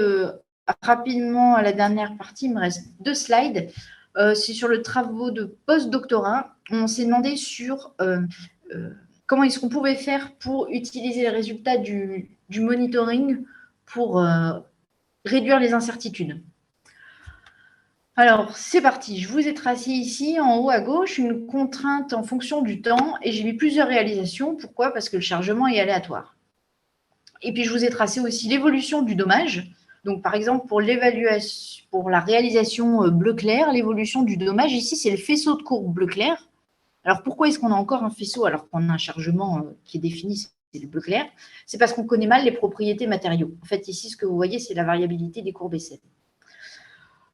rapidement à la dernière partie. Il me reste 2 slides. C'est sur le travaux de post-doctorat. On s'est demandé sur comment est-ce qu'on pouvait faire pour utiliser les résultats du monitoring pour réduire les incertitudes. Alors, c'est parti. Je vous ai tracé ici, en haut à gauche, une contrainte en fonction du temps et j'ai mis plusieurs réalisations. Pourquoi? Parce que le chargement est aléatoire. Et puis, je vous ai tracé aussi l'évolution du dommage. Donc, par exemple, pour la réalisation bleu clair, l'évolution du dommage, ici, c'est le faisceau de courbe bleu clair. Alors, pourquoi est-ce qu'on a encore un faisceau alors qu'on a un chargement qui est défini, c'est le bleu clair? C'est parce qu'on connaît mal les propriétés matériaux. En fait, ici, ce que vous voyez, c'est la variabilité des courbes essais.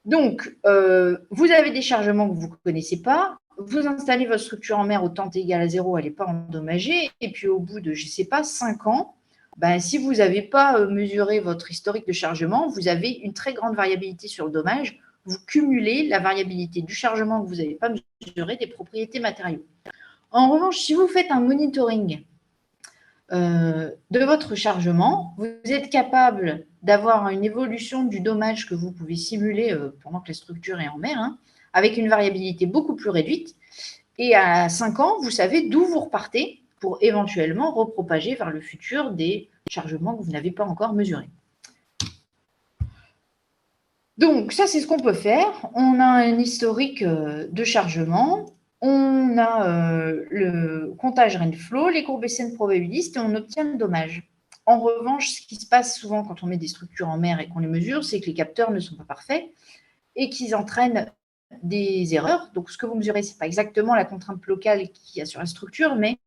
Donc, vous avez des chargements que vous ne connaissez pas. Vous installez votre structure en mer au temps égal à 0, elle n'est pas endommagée. Et puis, au bout de, je ne sais pas, 5 ans, si vous n'avez pas mesuré votre historique de chargement, vous avez une très grande variabilité sur le dommage. Vous cumulez la variabilité du chargement que vous n'avez pas mesuré des propriétés matériaux. En revanche, si vous faites un monitoring de votre chargement, vous êtes capable d'avoir une évolution du dommage que vous pouvez simuler pendant que la structure est en mer, avec une variabilité beaucoup plus réduite. Et à 5 ans, vous savez d'où vous repartez pour éventuellement repropager vers le futur des chargements que vous n'avez pas encore mesurés. Donc, ça, c'est ce qu'on peut faire. On a un historique de chargement. On a le comptage rainflow, les courbes SN probabilistes et on obtient le dommage. En revanche, ce qui se passe souvent quand on met des structures en mer et qu'on les mesure, c'est que les capteurs ne sont pas parfaits et qu'ils entraînent des erreurs. Donc, ce que vous mesurez, ce n'est pas exactement la contrainte locale qu'il y a sur la structure, mais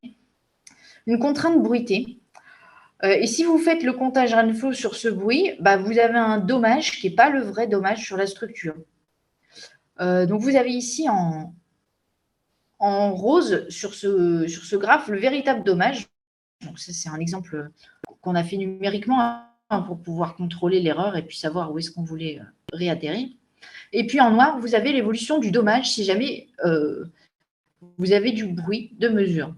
une contrainte bruitée. Et si vous faites le comptage rainflow sur ce bruit, vous avez un dommage qui n'est pas le vrai dommage sur la structure. Donc, vous avez ici en rose sur ce graphe le véritable dommage. Donc, ça, c'est un exemple qu'on a fait numériquement pour pouvoir contrôler l'erreur et puis savoir où est-ce qu'on voulait réatterrir. Et puis en noir, vous avez l'évolution du dommage si jamais vous avez du bruit de mesure.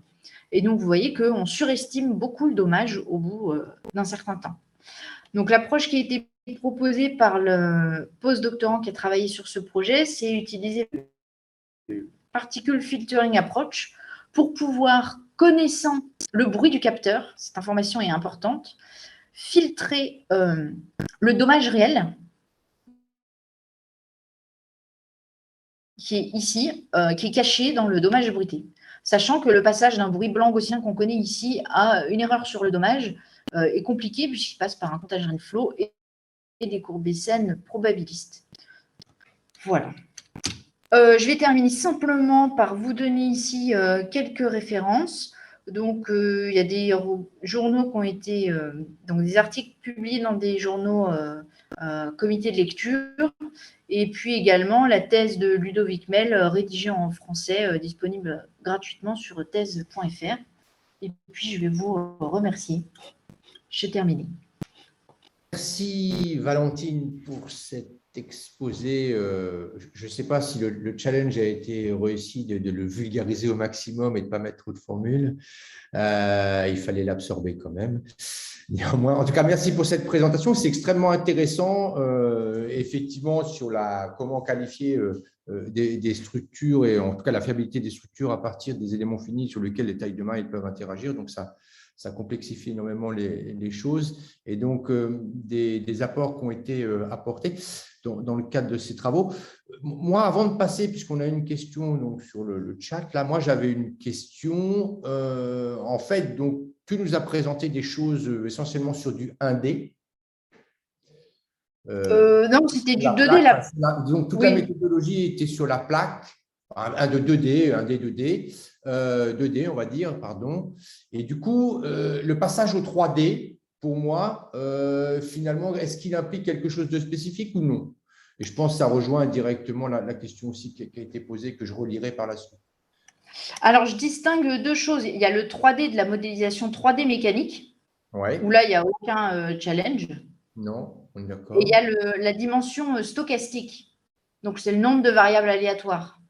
Et donc, vous voyez qu'on surestime beaucoup le dommage au bout d'un certain temps. Donc, l'approche qui a été proposée par le postdoctorant qui a travaillé sur ce projet, c'est utiliser le particle filtering approach pour pouvoir, connaissant le bruit du capteur, cette information est importante, filtrer le dommage réel qui est ici, qui est caché dans le dommage bruité. Sachant que le passage d'un bruit blanc gaussien qu'on connaît ici à une erreur sur le dommage est compliqué puisqu'il passe par un comptage rainflow et des courbes SN probabilistes. Voilà. Je vais terminer simplement par vous donner ici quelques références. Donc, il y a des journaux qui ont été, donc des articles publiés dans des journaux comité de lecture, et puis également la thèse de Ludovic Mel, rédigée en français, disponible gratuitement sur thèse.fr. Et puis, je vais vous remercier. J'ai terminé. Merci Valentine pour cet exposé. Je ne sais pas si le challenge a été réussi de le vulgariser au maximum et de ne pas mettre trop de formules. Il fallait l'absorber quand même. Néanmoins, en tout cas, merci pour cette présentation. C'est extrêmement intéressant, effectivement, sur comment qualifier des structures et en tout cas la fiabilité des structures à partir des éléments finis sur lesquels les tailles de main ils peuvent interagir. Donc, ça complexifie énormément les choses et donc des apports qui ont été apportés dans le cadre de ces travaux. Moi, avant de passer, puisqu'on a une question donc, sur le chat, là, moi, j'avais une question. En fait, donc, tu nous as présenté des choses essentiellement sur du 1D. Non, c'était du La 2D. plaque, donc, toute la Oui. méthodologie était sur la plaque, un de 2D, un D 2D, 2D, on va dire, pardon. Et du coup, le passage au 3D, pour moi, finalement, est-ce qu'il implique quelque chose de spécifique ou non? Et je pense que ça rejoint directement la question aussi qui a été posée, que je relirai par la suite. Alors, je distingue deux choses. Il y a le 3D de la modélisation 3D mécanique, Ouais, où là, il n'y a aucun challenge. non, on est Et il y d'accord. a la dimension stochastique. Donc, c'est le nombre de variables aléatoires.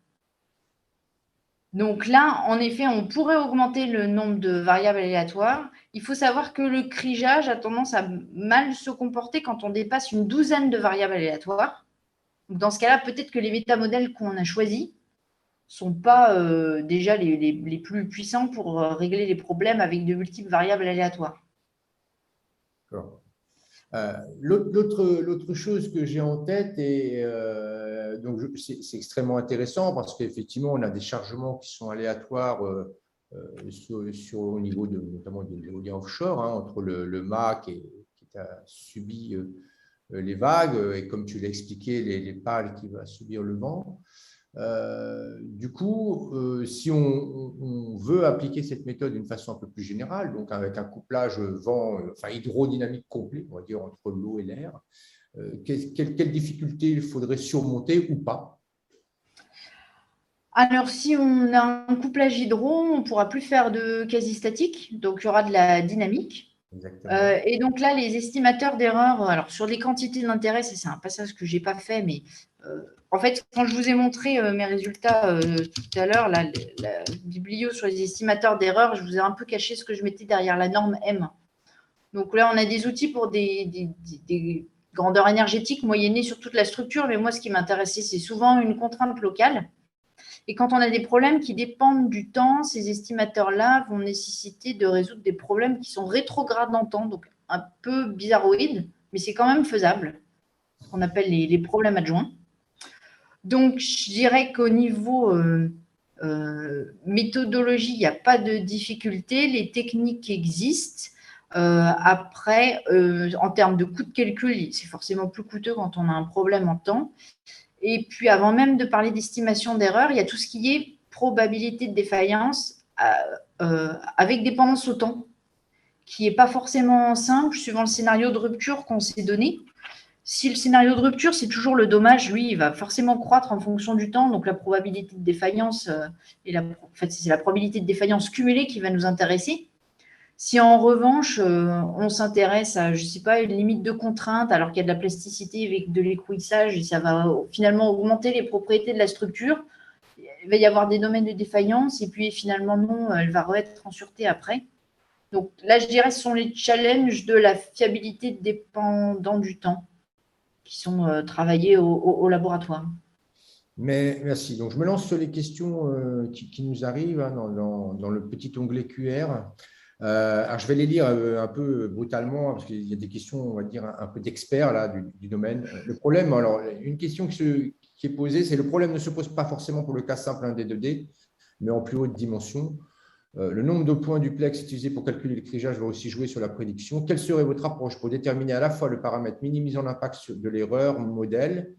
Donc là, en effet, on pourrait augmenter le nombre de variables aléatoires. Il faut savoir que le crigeage a tendance à mal se comporter quand on dépasse une douzaine de variables aléatoires. Donc dans ce cas-là, peut-être que les métamodèles qu'on a choisis sont pas déjà les plus puissants pour régler les problèmes avec de multiples variables aléatoires. D'accord. L'autre chose que j'ai en tête, et donc c'est extrêmement intéressant parce qu'effectivement, on a des chargements qui sont aléatoires au niveau notamment de l'éolien offshore, hein, entre le mât qui a subi les vagues et comme tu l'as expliqué, les pales qui va subir le vent. Du coup, si on veut appliquer cette méthode d'une façon un peu plus générale, donc avec un couplage vent, enfin hydrodynamique complet, on va dire entre l'eau et l'air, quelles difficultés il faudrait surmonter ou pas? Alors, si on a un couplage hydro, on ne pourra plus faire de quasi-statique, donc il y aura de la dynamique. Exactement. Et donc là, les estimateurs d'erreur, alors sur les quantités d'intérêt, c'est un passage que je n'ai pas fait, mais en fait, quand je vous ai montré mes résultats tout à l'heure, la biblio sur les estimateurs d'erreur, je vous ai un peu caché ce que je mettais derrière la norme M. Donc là, on a des outils pour des grandeurs énergétiques moyennées sur toute la structure, mais moi, ce qui m'intéressait, c'est souvent une contrainte locale. Et quand on a des problèmes qui dépendent du temps, ces estimateurs-là vont nécessiter de résoudre des problèmes qui sont rétrogrades en temps, donc un peu bizarroïdes, mais c'est quand même faisable, ce qu'on appelle les problèmes adjoints. Donc, je dirais qu'au niveau méthodologie, il n'y a pas de difficulté, les techniques existent. Après, en termes de coût de calcul, c'est forcément plus coûteux quand on a un problème en temps. Et puis, avant même de parler d'estimation d'erreur, il y a tout ce qui est probabilité de défaillance avec dépendance au temps, qui n'est pas forcément simple suivant le scénario de rupture qu'on s'est donné. Si le scénario de rupture, c'est toujours le dommage, lui, il va forcément croître en fonction du temps. Donc, la probabilité de défaillance, en fait, c'est la probabilité de défaillance cumulée qui va nous intéresser. Si en revanche, on s'intéresse à, je ne sais pas, une limite de contrainte, alors qu'il y a de la plasticité avec de l'écrouissage, et ça va finalement augmenter les propriétés de la structure, il va y avoir des domaines de défaillance, et puis finalement, non, elle va être en sûreté après. Donc là, je dirais, ce sont les challenges de la fiabilité dépendant du temps qui sont travaillés au laboratoire. Mais merci. Donc, je me lance sur les questions qui nous arrivent hein, dans le petit onglet QR. Alors, je vais les lire un peu brutalement parce qu'il y a des questions, on va dire, un peu d'experts là du domaine. Le problème, alors, une question qui est posée, c'est le problème ne se pose pas forcément pour le cas simple 1D, 2D, mais en plus haute dimension. Le nombre de points duplex utilisés pour calculer le crigeage va aussi jouer sur la prédiction. Quelle serait votre approche pour déterminer à la fois le paramètre minimisant l'impact de l'erreur modèle,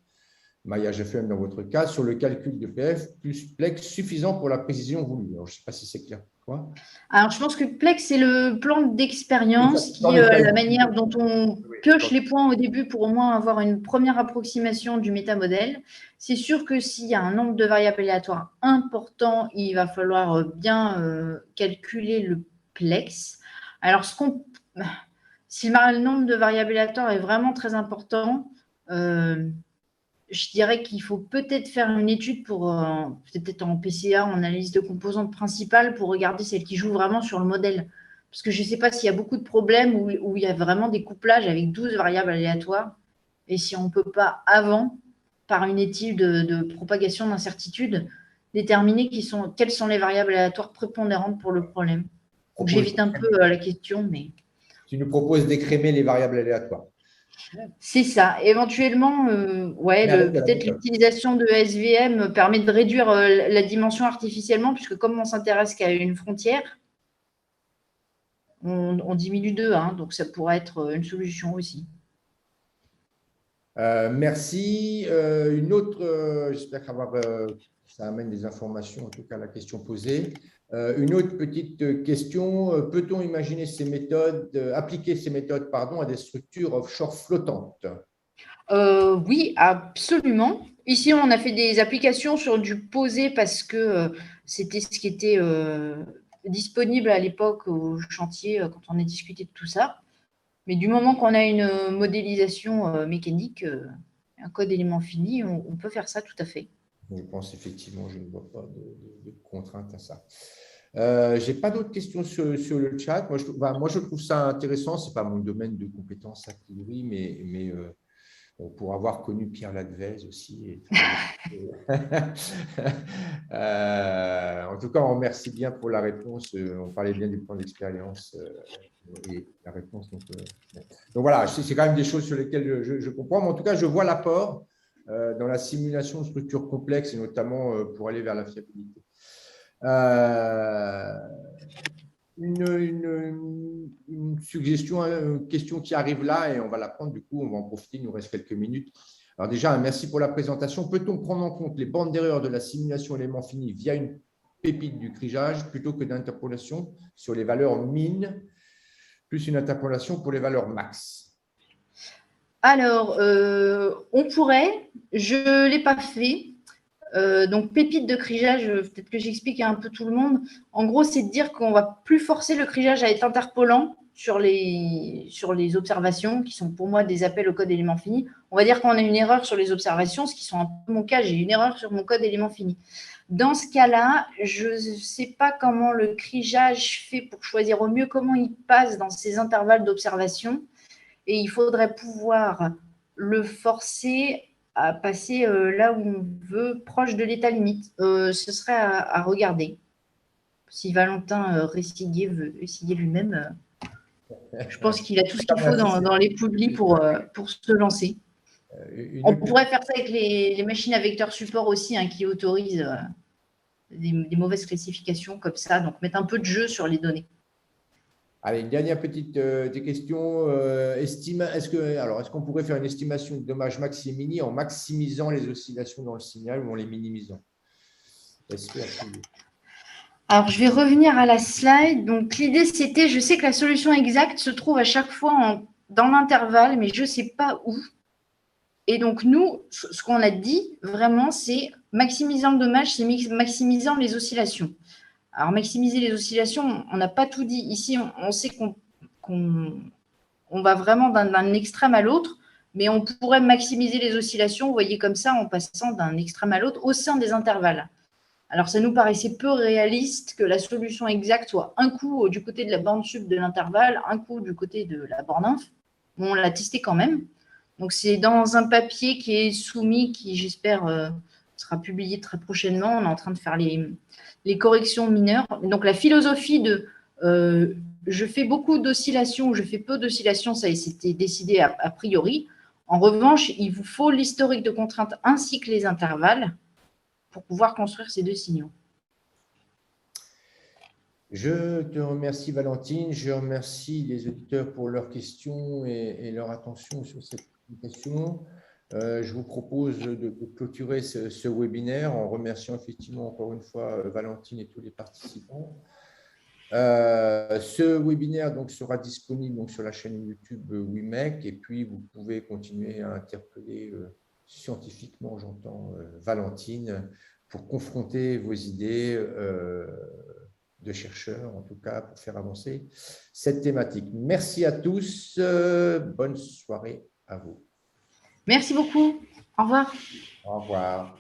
maillage FM dans votre cas, sur le calcul de PF plus plex suffisant pour la précision voulue? Alors, je ne sais pas si c'est clair pour toi. Alors, je pense que Plex, c'est le plan Oui, ça, d'expérience dans qui, les la statistiques. manière dont on Oui, pioche les points au début pour au moins avoir une première approximation du métamodèle. C'est sûr que s'il y a un nombre de variables aléatoires important, il va falloir bien calculer le Plex. Alors, Si le nombre de variables aléatoires est vraiment très important, je dirais qu'il faut peut-être faire une étude pour, peut-être en PCA, en analyse de composantes principales, pour regarder celles qui jouent vraiment sur le modèle. Parce que je ne sais pas s'il y a beaucoup de problèmes où il y a vraiment des couplages avec 12 variables aléatoires. Et si on ne peut pas, avant, par une étude de propagation d'incertitude, déterminer quelles sont les variables aléatoires prépondérantes pour le problème. Donc j'évite un peu la question, mais… Tu nous proposes d'écrémer les variables aléatoires. C'est ça. Éventuellement, ouais, peut-être l'utilisation de SVM permet de réduire la dimension artificiellement, puisque comme on s'intéresse qu'à une frontière, on diminue de 1, donc ça pourrait être une solution aussi. Merci. Une autre, j'espère que ça amène des informations, en tout cas la question posée. Une autre petite question, peut-on imaginer ces méthodes, appliquer ces méthodes à des structures offshore flottantes? Oui, absolument. Ici, on a fait des applications sur du posé parce que c'était ce qui était disponible à l'époque au chantier quand on a discuté de tout ça. Mais du moment qu'on a une modélisation mécanique, un code élément fini, on peut faire ça tout à fait. Je pense effectivement, je ne vois pas de contrainte à ça. Je n'ai pas d'autres questions sur le chat. Moi, je trouve ça intéressant. Ce n'est pas mon domaine de compétence a priori, mais pour avoir connu Pierre Ladvez aussi. En tout cas, on remercie bien pour la réponse. On parlait bien du plan d'expérience et la réponse. Donc voilà, c'est quand même des choses sur lesquelles je comprends. Mais en tout cas, je vois l'apport dans la simulation de structures complexes et notamment pour aller vers la fiabilité. Une suggestion, une question qui arrive là et on va la prendre, du coup, on va en profiter, il nous reste quelques minutes. Alors déjà, merci pour la présentation. Peut-on prendre en compte les bandes d'erreur de la simulation élément fini via une pépite du crigeage plutôt que d'interpolation sur les valeurs min, plus une interpolation pour les valeurs max? Alors, on pourrait, je ne l'ai pas fait. Donc, pépite de crigeage, peut-être que j'explique à un peu tout le monde. En gros, c'est de dire qu'on ne va plus forcer le crigeage à être interpolant sur les observations, qui sont pour moi des appels au code élément fini. On va dire qu'on a une erreur sur les observations, ce qui sont un peu mon cas, j'ai une erreur sur mon code élément fini. Dans ce cas-là, je ne sais pas comment le crigeage fait pour choisir au mieux comment il passe dans ces intervalles d'observation. Et il faudrait pouvoir le forcer à passer là où on veut, proche de l'état limite. Ce serait à regarder. Si Valentin Ressiguier veut essayer lui-même, je pense qu'il a tout ce qu'il faut dans les publis pour se lancer. On pourrait faire ça avec les machines à vecteur support aussi, hein, qui autorisent des mauvaises classifications comme ça. Donc, mettre un peu de jeu sur les données. Allez, une dernière petite question. Est-ce qu'on pourrait faire une estimation de dommages maxi et mini en maximisant les oscillations dans le signal ou en les minimisant? Alors, je vais revenir à la slide. Donc, l'idée, c'était, je sais que la solution exacte se trouve à chaque fois dans l'intervalle, mais je ne sais pas où. Et donc, nous, ce qu'on a dit vraiment, c'est maximisant le dommage, c'est maximisant les oscillations. Alors, maximiser les oscillations, on n'a pas tout dit. Ici, on sait qu'on va vraiment d'un extrême à l'autre, mais on pourrait maximiser les oscillations, vous voyez, comme ça, en passant d'un extrême à l'autre au sein des intervalles. Alors, ça nous paraissait peu réaliste que la solution exacte soit un coup du côté de la borne sub de l'intervalle, un coup du côté de la borne inf. Bon, on l'a testé quand même. Donc, c'est dans un papier qui est soumis, qui, j'espère, sera publié très prochainement. On est en train de faire les corrections mineures. Donc, la philosophie de je fais beaucoup d'oscillations ou je fais peu d'oscillations, ça c'était décidé a priori. En revanche, il vous faut l'historique de contrainte ainsi que les intervalles pour pouvoir construire ces deux signaux. Je te remercie, Valentine. Je remercie les auditeurs pour leurs questions et leur attention sur cette présentation. Je vous propose de clôturer ce webinaire en remerciant effectivement encore une fois Valentine et tous les participants. Ce webinaire donc, sera disponible donc, sur la chaîne YouTube WIMEC et puis vous pouvez continuer à interpeller scientifiquement, j'entends, Valentine, pour confronter vos idées de chercheurs, en tout cas, pour faire avancer cette thématique. Merci à tous. Bonne soirée à vous. Merci beaucoup. Au revoir. Au revoir.